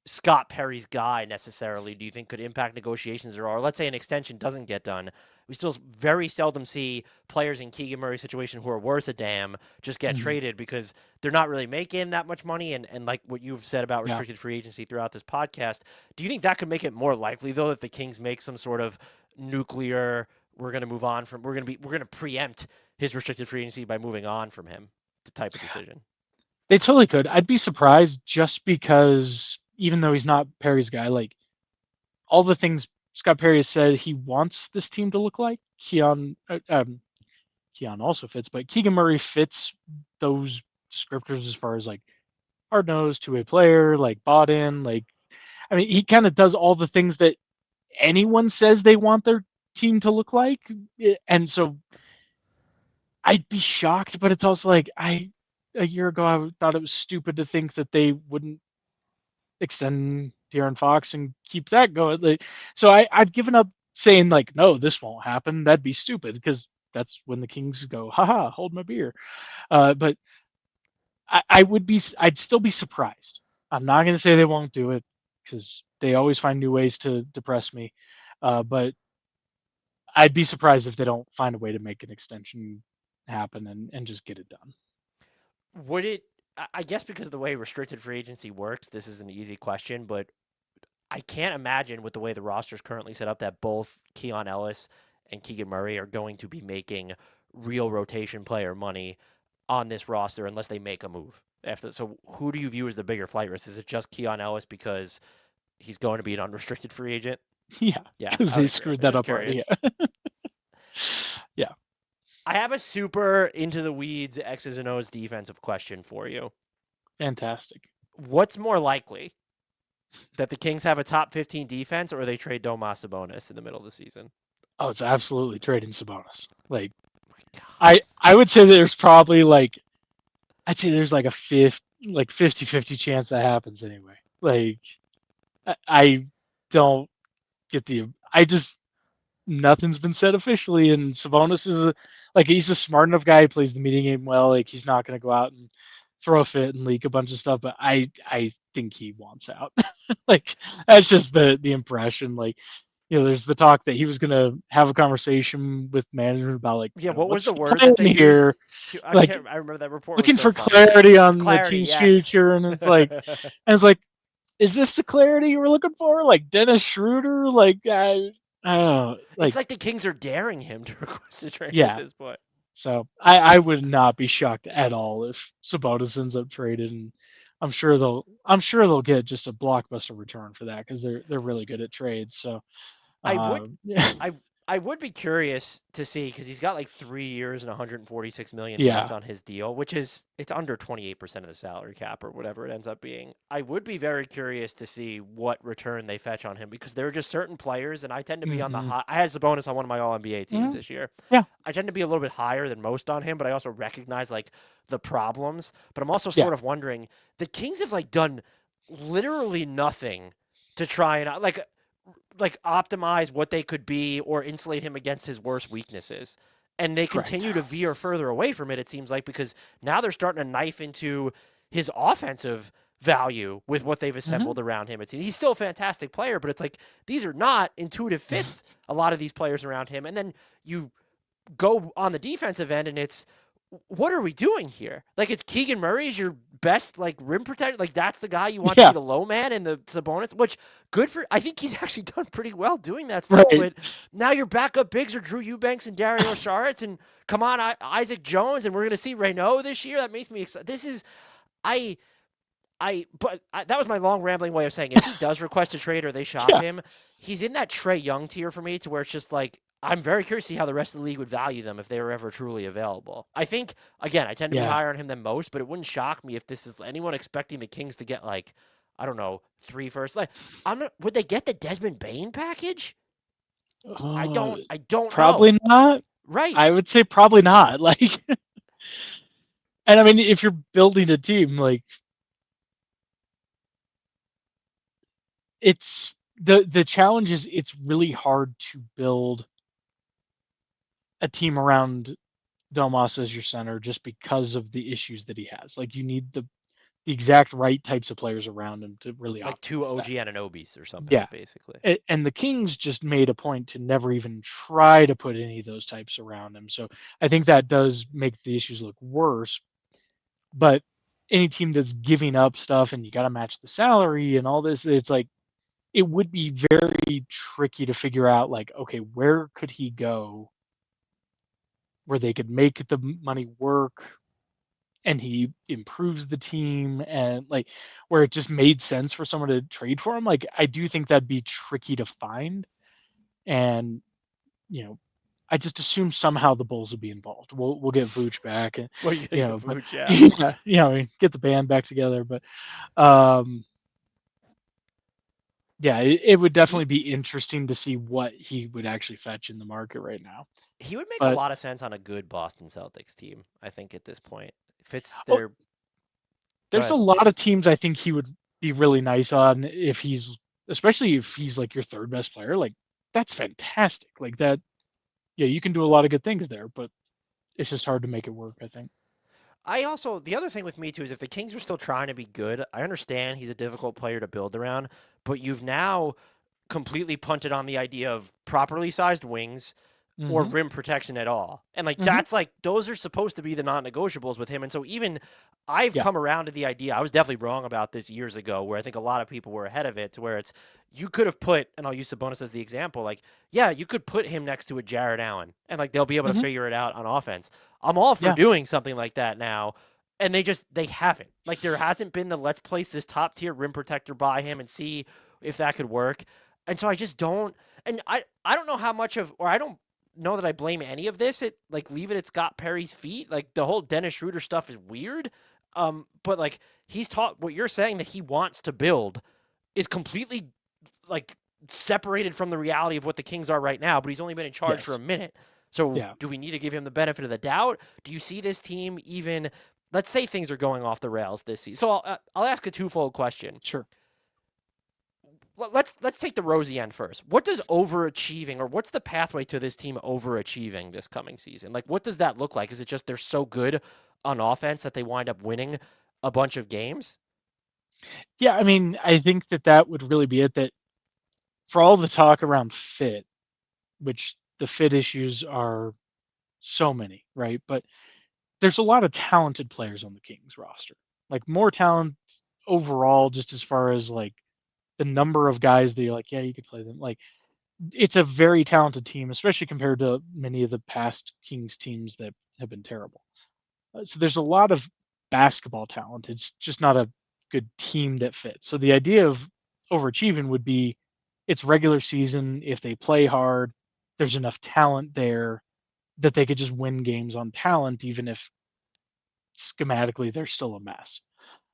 Scott Perry's guy necessarily, do you think could impact negotiations? Or let's say an extension doesn't get done. We still very seldom see players in Keegan Murray's situation who are worth a damn just get traded because they're not really making that much money. And like what you've said about restricted free agency throughout this podcast, do you think that could make it more likely, though, that the Kings make some sort of nuclear, we're going to preempt his restricted free agency by moving on from him type of decision? They totally could. I'd be surprised, just because even though he's not Perry's guy, like all the things Scott Perry has said he wants this team to look like, Keon also fits, but Keegan Murray fits those descriptors as far as like hard-nosed, two-way player, like bought in, like, I mean, he kind of does all the things that anyone says they want their team to look like. And so I'd be shocked, but it's also like, a year ago, I thought it was stupid to think that they wouldn't extend De'Aaron Fox and keep that going. So I've given up saying like, no, this won't happen. That'd be stupid, because that's when the Kings go, haha, hold my beer. But I'd still be surprised. I'm not going to say they won't do it, because they always find new ways to depress me. But I'd be surprised if they don't find a way to make an extension happen and just get it done. Would it, I guess because of the way restricted free agency works, this is an easy question, but I can't imagine with the way the roster is currently set up that both Keon Ellis and Keegan Murray are going to be making real rotation player money on this roster unless they make a move. So who do you view as the bigger flight risk? Is it just Keon Ellis because he's going to be an unrestricted free agent? Yeah, because they screwed that up already. Yeah. Yeah. I have a super into the weeds X's and O's defensive question for you. Fantastic. What's more likely, that the Kings have a top 15 defense, or they trade Domantas Sabonis in the middle of the season? Oh, it's absolutely trading Sabonis. Like, I would say there's probably like, I'd say there's like a 50-50 chance that happens anyway. Like, I don't get nothing's been said officially, and Sabonis is he's a smart enough guy. He plays the meeting game well. Like, he's not going to go out and throw a fit and leak a bunch of stuff, but I think he wants out. Like, that's just the impression. Like, there's the talk that he was going to have a conversation with management about what was the word that they here? Used? I remember that report. Looking was so for clarity on the team's yes. future, and it's like, is this the clarity you were looking for? Like Dennis Schroder? Like, It's like, like the Kings are daring him to request a trade at yeah. this point. So I would not be shocked at all if Sabonis ends up traded, and I'm sure they'll get just a blockbuster return for that because they're really good at trades. So I would yeah, I I would be curious to see because he's got like 3 years and 146 million left yeah, on his deal, which is it's under 28% of the salary cap or whatever it ends up being. I would be very curious to see what return they fetch on him because there are just certain players, and I tend to be on the hmm high. I had Sabonis on one of my All NBA teams hmm this year. yeah, I tend to be a little bit higher than most on him, but I also recognize like the problems. But I'm also yeah, sort of wondering the Kings have like done literally nothing to try and like optimize what they could be or insulate him against his worst weaknesses. And they correct. continue to veer further away from it, it seems like, because now they're starting to knife into his offensive value with what they've hmm assembled around him. He's still a fantastic player, but it's like these are not intuitive fits, a lot of these players around him. And then you go on the defensive end and it's what are we doing here? Like it's Keegan Murray is your best like rim protector. Like that's the guy you want to be Yeah, the low man in the Sabonis, which good for I think he's actually done pretty well doing that still. right. But now your backup bigs are Drew Eubanks and Dario Saric and come on Isaac Jones and we're gonna see Raynaud this year. That makes me excited. This is I that was my long rambling way of saying if he does request a trade or they shop Yeah, him, he's in that Trae Young tier for me to where it's just like I'm very curious to see how the rest of the league would value them if they were ever truly available. I think again, I tend to be yeah. higher on him than most, but it wouldn't shock me if this is anyone expecting the Kings to get like I don't know 3 firsts. Like would they get the Desmond Bain package? Uh, I don't know. Probably not. Right. I would say probably not. Like, and I mean, if you're building a team, like it's the challenge is it's really hard to build a team around Domas as your center just because of the issues that he has. Like you need the exact right types of players around him to really Like two optimize OG that. Ananobi's or something, Yeah. basically. And the Kings just made a point to never even try to put any of those types around him. So I think that does make the issues look worse. But any team that's giving up stuff and you got to match the salary and all this, it's like it would be very tricky to figure out like, okay, where could he go where they could make the money work and he improves the team and like where it just made sense for someone to trade for him. Like I do think that'd be tricky to find. And, you know, I just assume somehow the Bulls would be involved. We'll get Vooch back and Well, you you get know, but Vooch, yeah. yeah, get the band back together. But um yeah, it would definitely He be interesting to see what he would actually fetch in the market right now. he would make a But lot of sense on a good Boston Celtics team, I think, at this point. Fits oh, their go there's a ahead. lot of teams I think he would be really nice on if he's, especially if he's like your third best player. Like that's fantastic. Like that, yeah, you can do a lot of good things there, but it's just hard to make it work, I think. I also the other thing with me too is if the Kings are still trying to be good, I understand he's a difficult player to build around, but you've now completely punted on the idea of properly sized wings or hmm rim protection at all. And like hmm that's like those are supposed to be the non-negotiables with him. And so even I've Yeah. come around to the idea. I was definitely wrong about this years ago where I think a lot of people were ahead of it to where it's you could have put and I'll use Sabonis as the example like yeah, you could put him next to a Jared Allen and like they'll be able to hmm figure it out on offense. I'm all for Yeah. doing something like that now. And they haven't. Like there hasn't been the let's place this top tier rim protector by him and see if that could work. And so I just don't and I don't know how much of or I don't know that I blame any of this. It like leave it at Scott Perry's feet. Like the whole Dennis Schroder stuff is weird. But like he's taught what you're saying that he wants to build is completely like separated from the reality of what the Kings are right now, but he's only been in charge for a Yes. minute. So Yeah. do we need to give him the benefit of the doubt? Do you see this team even let's say things are going off the rails this season. So I'll ask a twofold question. Sure. Let's take the rosy end first. What does overachieving or what's the pathway to this team overachieving this coming season? Like what does that look like? Is it just they're so good on offense that they wind up winning a bunch of games? Yeah. I mean, I think that would really be it. That for all the talk around fit, which the fit issues are so many, right? But there's a lot of talented players on the Kings roster. Like more talent overall, just as far as like the number of guys that you're like, yeah, you could play them. Like it's a very talented team, especially compared to many of the past Kings teams that have been terrible. So there's a lot of basketball talent. It's just not a good team that fits. So the idea of overachieving would be it's regular season. If they play hard, there's enough talent there that they could just win games on talent, even if schematically they're still a mess.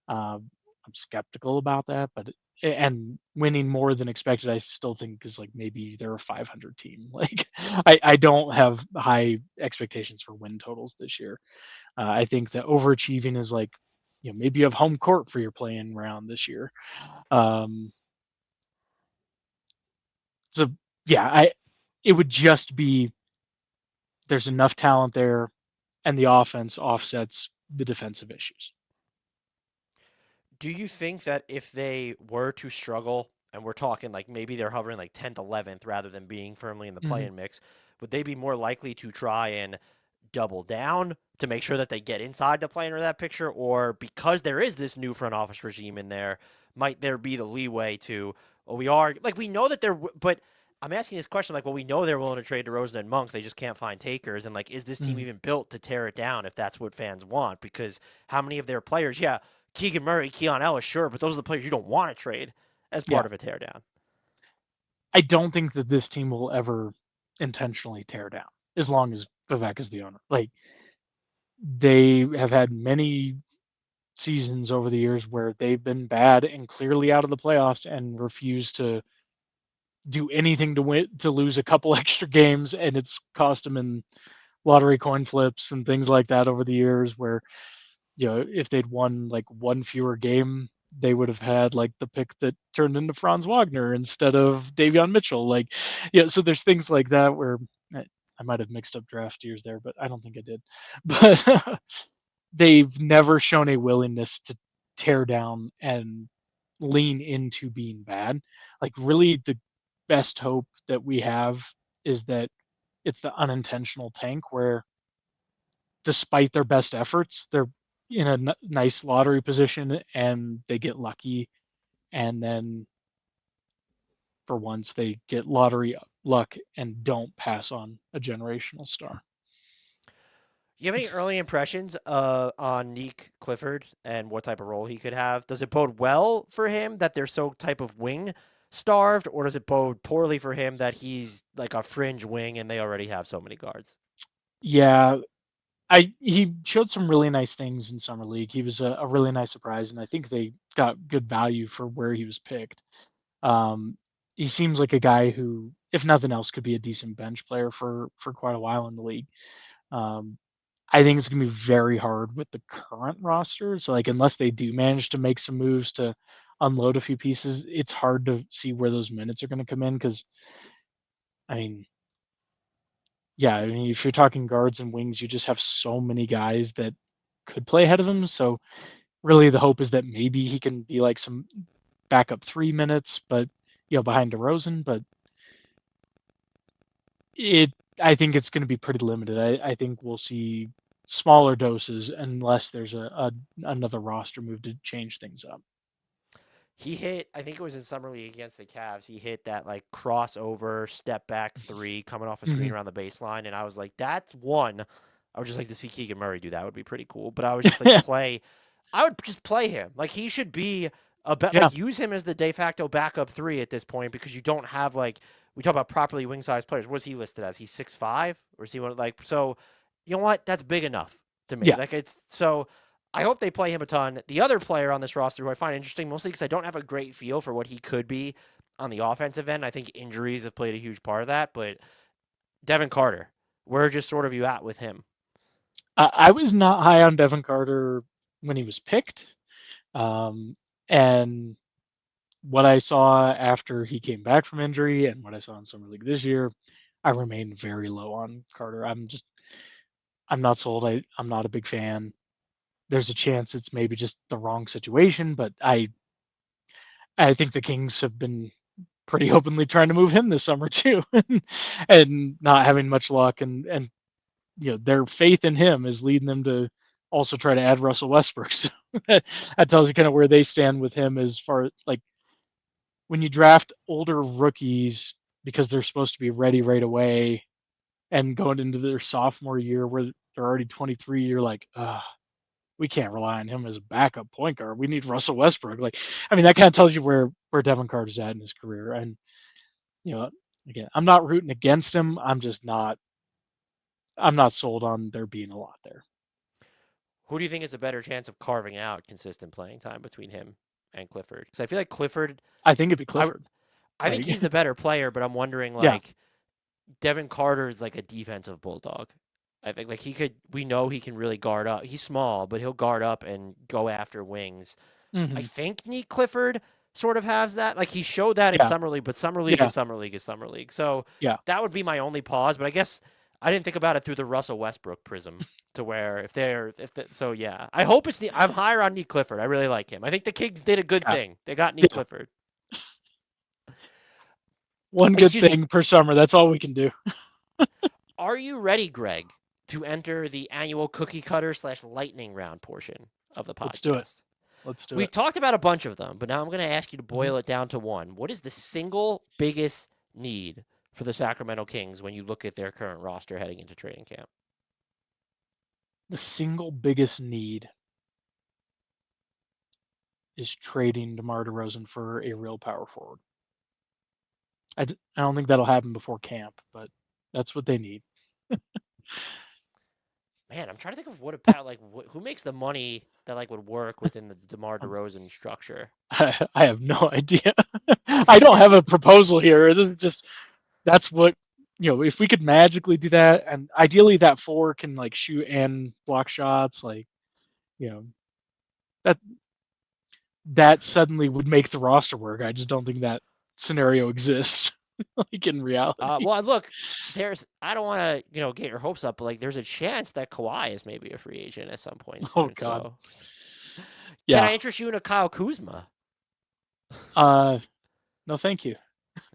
I'm skeptical about that, but and winning more than expected, I still think is like maybe they're a 500 team. Like I don't have high expectations for win totals this year. I think that overachieving is like, maybe you have home court for your playing round this year. Um, so yeah, it would just be there's enough talent there, and the offense offsets the defensive issues. Do you think that if they were to struggle, and we're talking like maybe they're hovering like 10th, 11th rather than being firmly in the Mm-hmm. play-in mix, would they be more likely to try and double down to make sure that they get inside the play-in or that picture? Or because there is this new front office regime in there, might there be the leeway to, well, we are, like, we know that they're, but I'm asking this question like, well, we know they're willing to trade DeRozan and Monk. They just can't find takers. And like, is this team Mm-hmm. even built to tear it down if that's what fans want? Because how many of their players, yeah, Keegan Murray, Keon, Ellis, sure, but those are the players you don't want to trade as part Yeah, of a teardown. I don't think that this team will ever intentionally tear down as long as Vivek is the owner. Like they have had many seasons over the years where they've been bad and clearly out of the playoffs and refuse to do anything to win, to lose a couple extra games, and it's cost them in lottery coin flips and things like that over the years where, if they'd won like one fewer game, they would have had like the pick that turned into Franz Wagner instead of Davion Mitchell. Like, so there's things like that where I might have mixed up draft years there, but I don't think I did. But they've never shown a willingness to tear down and lean into being bad. Like, really, the best hope that we have is that it's the unintentional tank where, despite their best efforts, they're in a nice lottery position and they get lucky. And then for once, they get lottery luck and don't pass on a generational star. You have any early impressions on Nique Clifford and what type of role he could have? Does it bode well for him that they're so type of wing starved, or does it bode poorly for him that he's like a fringe wing and they already have so many guards? Yeah, he showed some really nice things in summer league. He was a really nice surprise, and I think they got good value for where he was picked. Um, he seems like a guy who, if nothing else, could be a decent bench player for quite a while in the league. Um, I think it's gonna be very hard with the current roster. So like unless they do manage to make some moves to unload a few pieces, it's hard to see where those minutes are gonna come in because I mean, yeah, I mean if you're talking guards and wings, you just have so many guys that could play ahead of him. So really the hope is that maybe he can be like some backup 3 minutes, but behind DeRozan. But it I think it's going to be pretty limited. I think we'll see smaller doses unless there's another roster move to change things up. He hit, I think it was in summer league against the Cavs. He hit that like crossover step back three coming off a screen Hmm. around the baseline, and I was like, that's one. I would just like to see Keegan Murray do that. Would be pretty cool. But I was just like, play. I would just play him. Like he should be Yeah, like use him as the de facto backup three at this point because you don't have like we talk about properly wing size players. What's he listed as? He's 6'5", or is he one like so? You know what? That's big enough to me. yeah. Like it's so. I hope they play him a ton. The other player on this roster who I find interesting, mostly because I don't have a great feel for what he could be on the offensive end. I think injuries have played a huge part of that. But Devin Carter, where just sort of you at with him? I was not high on Devin Carter when he was picked, and what I saw after he came back from injury and what I saw in summer league this year, I remain very low on Carter. I'm not sold. I'm not a big fan. There's a chance it's maybe just the wrong situation, but I think the Kings have been pretty openly trying to move him this summer too, and not having much luck. And their faith in him is leading them to also try to add Russell Westbrook. So that tells you kind of where they stand with him as far as like when you draft older rookies, because they're supposed to be ready right away, and going into their sophomore year where they're already 23, you're like, we can't rely on him as a backup point guard. We need Russell Westbrook. Like, I mean, that kind of tells you where Devin Carter's at in his career. And, again, I'm not rooting against him. I'm not sold on there being a lot there. Who do you think is a better chance of carving out consistent playing time between him and Clifford? Because I feel like Clifford. I think it'd be Clifford. I think he's the better player, but I'm wondering, like, Devin Carter is like a defensive bulldog. I think like we know he can really guard up. He's small, but he'll guard up and go after wings. Mm-hmm. I think Nique Clifford sort of has that. Like he showed that in Summer League, but Summer League is Summer League is Summer League. So that would be my only pause. But I guess I didn't think about it through the Russell Westbrook prism to where I hope it's I'm higher on Nique Clifford. I really like him. I think the Kings did a good thing. They got Nique Clifford. One good thing per summer. That's all we can do. Are you ready, Greg, to enter the annual cookie cutter / lightning round portion of the podcast? Let's do it. We've talked about a bunch of them, but now I'm going to ask you to boil it down to one. What is the single biggest need for the Sacramento Kings when you look at their current roster heading into training camp? The single biggest need is trading DeMar DeRozan for a real power forward. I don't think that'll happen before camp, but that's what they need. Man, I'm trying to think of who makes the money that like would work within the DeMar DeRozan structure. I have no idea. I don't have a proposal here. This is just that's what if we could magically do that, and ideally that 4 can like shoot and block shots, like that suddenly would make the roster work. I just don't think that scenario exists. Like in reality. Well, look, I don't want to, get your hopes up, but like, there's a chance that Kawhi is maybe a free agent at some point soon. Oh God. So. Can I interest you in a Kyle Kuzma? No, thank you.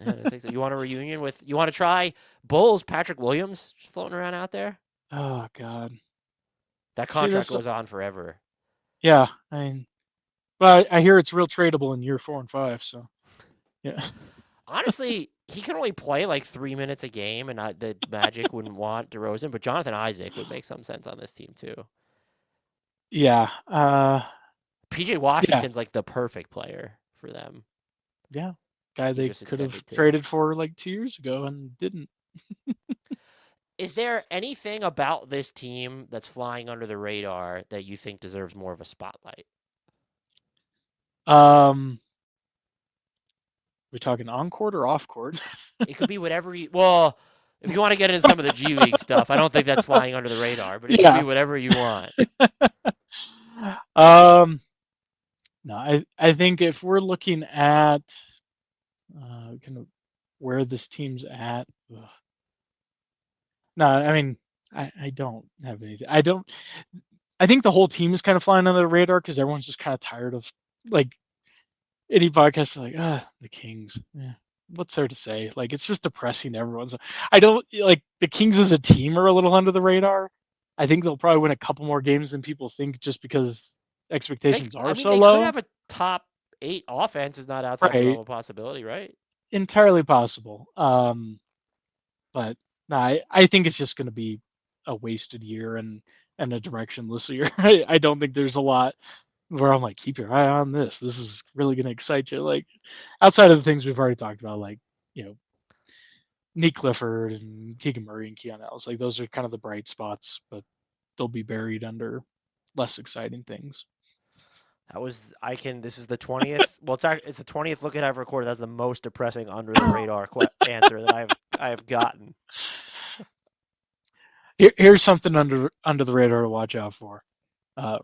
I don't think so. You want a reunion with? You want to try Bulls? Patrick Williams just floating around out there. Oh God. That contract goes on forever. Yeah, I mean, well, I hear it's real tradable in year 4 and 5. So, yeah. Honestly, he can only play like 3 minutes a game, and the Magic wouldn't want DeRozan, but Jonathan Isaac would make some sense on this team too. Yeah. PJ Washington's like the perfect player for them. Yeah. Guy they could have traded for like 2 years ago and didn't. Is there anything about this team that's flying under the radar that you think deserves more of a spotlight? We're talking on court or off court? It could be whatever you. Well, if you want to get into some of the G League stuff, I don't think that's flying under the radar, but it could be whatever you want. No, I think if we're looking at kind of where this team's at, no, I mean I don't have anything. I think the whole team is kind of flying under the radar because everyone's just kind of tired of like. Any podcast like the Kings. Yeah. What's there to say? Like it's just depressing. Everyone's. I don't like the Kings as a team are a little under the radar. I think they'll probably win a couple more games than people think, just because expectations are so low. They could have a top 8 offense. Is not outside the realm of possibility, right? Entirely possible. But no, I think it's just going to be a wasted year and a directionless year. I don't think there's a lot where I'm like, keep your eye on this. This is really going to excite you. Like outside of the things we've already talked about, like, Nique Clifford and Keegan Murray and Keon Ellis, like those are kind of the bright spots, but they'll be buried under less exciting things. This is the 20th. Well, it's the 20th look at I've recorded. That's the most depressing under the radar answer that I have gotten. Here's something under the radar to watch out for.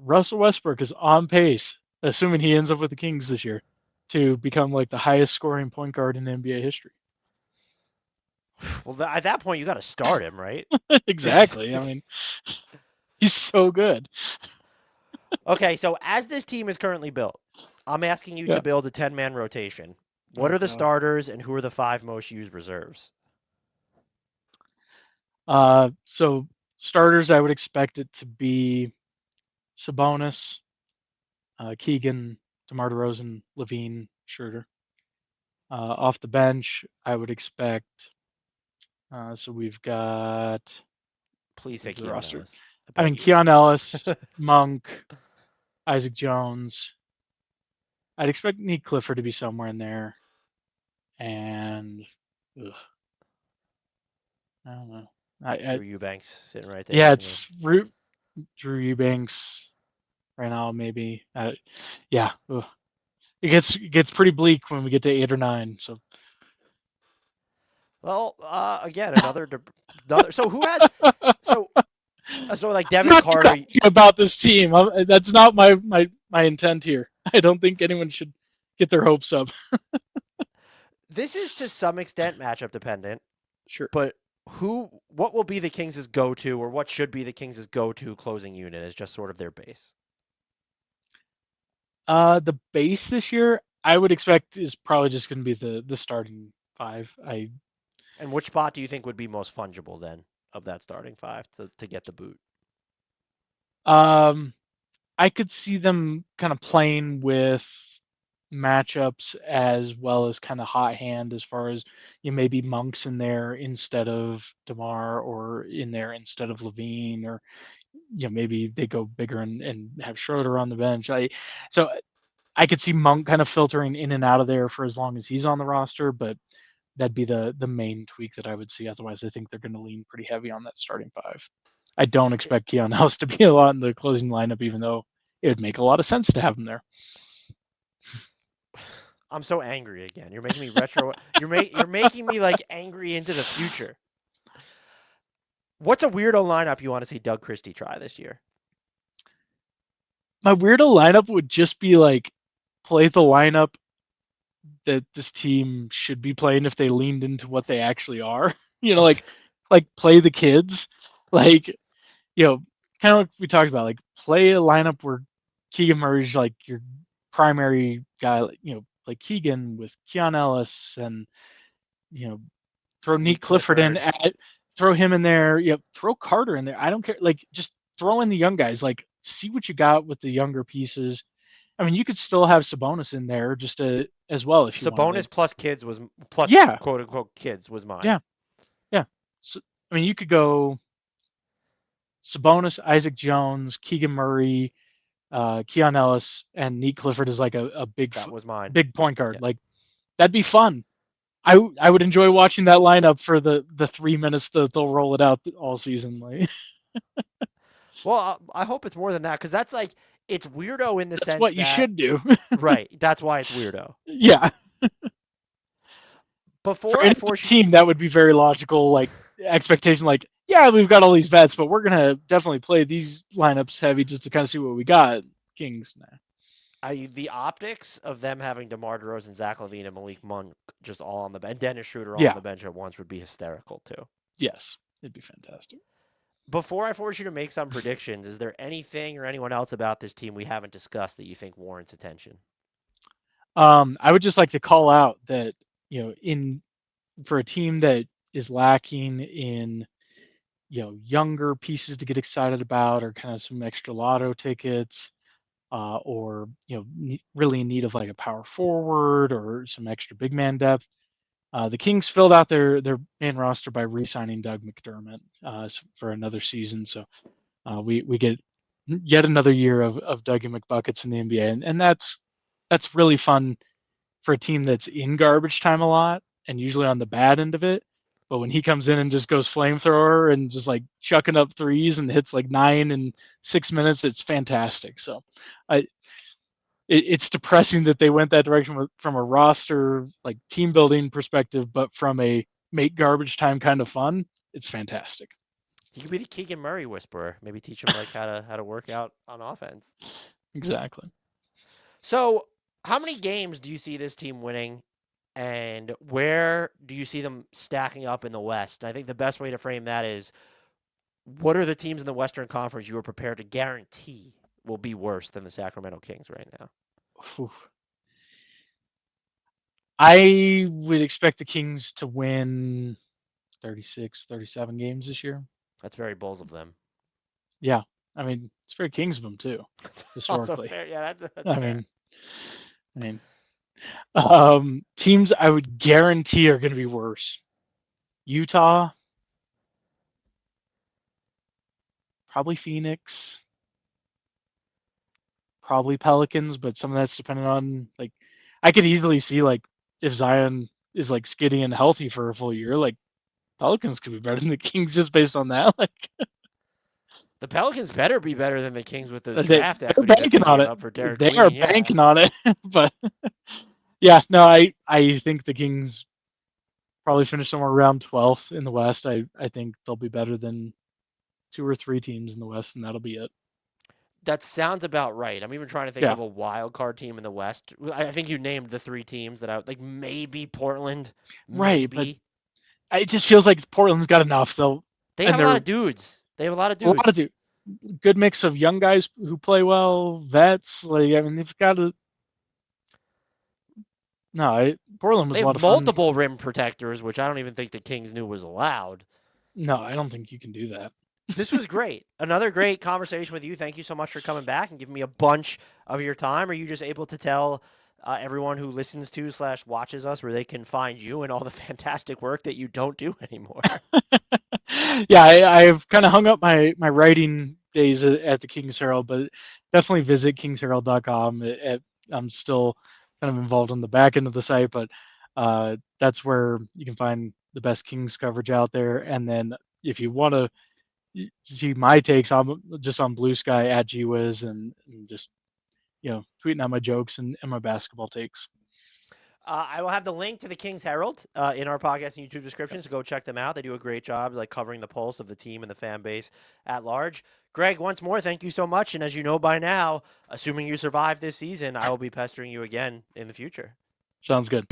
Russell Westbrook is on pace, assuming he ends up with the Kings this year, to become like the highest scoring point guard in NBA history. Well, at that point, you got to start him, right? Exactly. I mean, he's so good. Okay, so as this team is currently built, I'm asking you to build a 10-man rotation. What are the starters and who are the 5 most used reserves? So starters, I would expect it to be Sabonis, Keegan, DeMar DeRozan, LaVine, Schroder. Off the bench, I would expect. So we've got Please say the Keon roster. Ellis. I mean, Keon Ellis, Monk, Isaac Jones. I'd expect Nique Clifford to be somewhere in there, and ugh, I don't know. Drew Eubanks sitting right there. Yeah, Isn't he? it's Drew Eubanks, Raynaud maybe. Yeah, ugh. It gets pretty bleak when we get to 8 or 9. So Well, again, another. So who has? So like I'm Devin not Carter. talking about this team. That's not my intent here. I don't think anyone should get their hopes up. This is to some extent matchup dependent, Sure. but what will be the Kings' go-to, or what should be the Kings' go-to closing unit as just sort of their base? The base this year, I would expect is probably just going to be the starting 5. And which spot do you think would be most fungible then of that starting 5 to get the boot? I could see them kind of playing with matchups as well as kind of hot hand as far as maybe Monk's in there instead of DeMar, or in there instead of LaVine, or maybe they go bigger and have Schroder on the bench. So I could see Monk kind of filtering in and out of there for as long as he's on the roster, but that'd be the main tweak that I would see. Otherwise, I think they're going to lean pretty heavy on that starting 5. I don't expect Keon Ellis to be a lot in the closing lineup, even though it would make a lot of sense to have him there. I'm so angry again. You're making me retro. You're making me like angry into the future. What's a weirdo lineup you want to see Doug Christie try this year? My weirdo lineup would just be like play the lineup that this team should be playing if they leaned into what they actually are. Like play the kids, like kind of like we talked about, like play a lineup where Keegan Murray's like your primary guy, like Keegan with Keon Ellis, and throw Nique Clifford in, throw him in there, throw Carter in there. I don't care, like just throw in the young guys, like see what you got with the younger pieces. I mean, you could still have Sabonis in there just as well if you wanted. Sabonis plus kids was plus quote unquote kids was mine. Yeah. So, I mean, you could go Sabonis, Isaac Jones, Keegan Murray, Keon Ellis, and Nique Clifford is like a big That was mine. big point guard. Yeah. Like that'd be fun. I would enjoy watching that lineup for the 3 minutes that they'll roll it out all season. Like, well, I hope it's more than that, because that's like it's weirdo in the sense that's what you should do. Right. That's why it's weirdo. Yeah. Before I force team, that would be very logical. Like expectation, like yeah, we've got all these vets, but we're gonna definitely play these lineups heavy just to kind of see what we got. Kings, nah. The optics of them having DeMar DeRozan, Zach LaVine, and Malik Monk just all on the bench, and Dennis Schroder all on the bench at once would be hysterical too. Yes, it'd be fantastic. Before I force you to make some predictions, is there anything or anyone else about this team we haven't discussed that you think warrants attention? I would just like to call out that for a team that is lacking in younger pieces to get excited about, or kind of some extra lotto tickets, or really in need of like a power forward or some extra big man depth. The Kings filled out their main roster by re-signing Doug McDermott for another season. So we get yet another year of Dougie McBuckets in the NBA, and that's really fun for a team that's in garbage time a lot and usually on the bad end of it. But when he comes in and just goes flamethrower and just like chucking up threes and hits like 9 in 6 minutes, it's fantastic. So it's depressing that they went that direction from a roster, like team building perspective, but from a make garbage time kind of fun, it's fantastic. He could be the Keegan Murray whisperer. Maybe teach him like how to work out on offense. Exactly. So how many games do you see this team winning, and where do you see them stacking up in the West? And I think the best way to frame that is, what are the teams in the Western Conference you are prepared to guarantee will be worse than the Sacramento Kings right now? Oof. I would expect the Kings to win 36, 37 games this year. That's very Bulls of them. Yeah. I mean, it's very Kings of them too, historically. Fair. Yeah, that's I fair. mean, Teams I would guarantee are going to be worse. Utah, probably Phoenix, probably Pelicans, but some of that's dependent on like I could easily see like if Zion is like skinny and healthy for a full year, like Pelicans could be better than the Kings just based on that. Like The Pelicans better be better than the Kings with the they're draft equity that banking they on gave it. up for Derek They are Queen. Yeah. banking on it. But yeah, no, I think the Kings probably finish somewhere around 12th in the West. I think they'll be better than 2 or 3 teams in the West, and that'll be it. That sounds about right. I'm even trying to think Yeah, of a wild card team in the West. I think you named the 3 teams that I like. Maybe Portland. right. But Maybe it just feels like Portland's got enough though, they and have a they're lot of dudes. They have a lot of a lot of dudes. good mix of young guys who play well, vets. Like I mean, they've got a no. Portland was They a have lot of fun. multiple rim protectors, which I don't even think the Kings knew was allowed. No, I don't think you can do that. This was great. Another great conversation with you. Thank you so much for coming back and giving me a bunch of your time. Are you just able to tell everyone who listens to / watches us where they can find you and all the fantastic work that you don't do anymore? Yeah, I've kind of hung up my writing days at the King's Herald, but definitely visit kingsherald.com. I'm still kind of involved on the back end of the site, but that's where you can find the best Kings coverage out there. And then if you want to see my takes, I'm just on Blue Sky at GWiz and just tweeting out my jokes and my basketball takes. I will have the link to the Kings Herald in our podcast and YouTube description, so go check them out. They do a great job like covering the pulse of the team and the fan base at large. Greg, once more, thank you so much. And as you know by now, assuming you survive this season, I will be pestering you again in the future. Sounds good.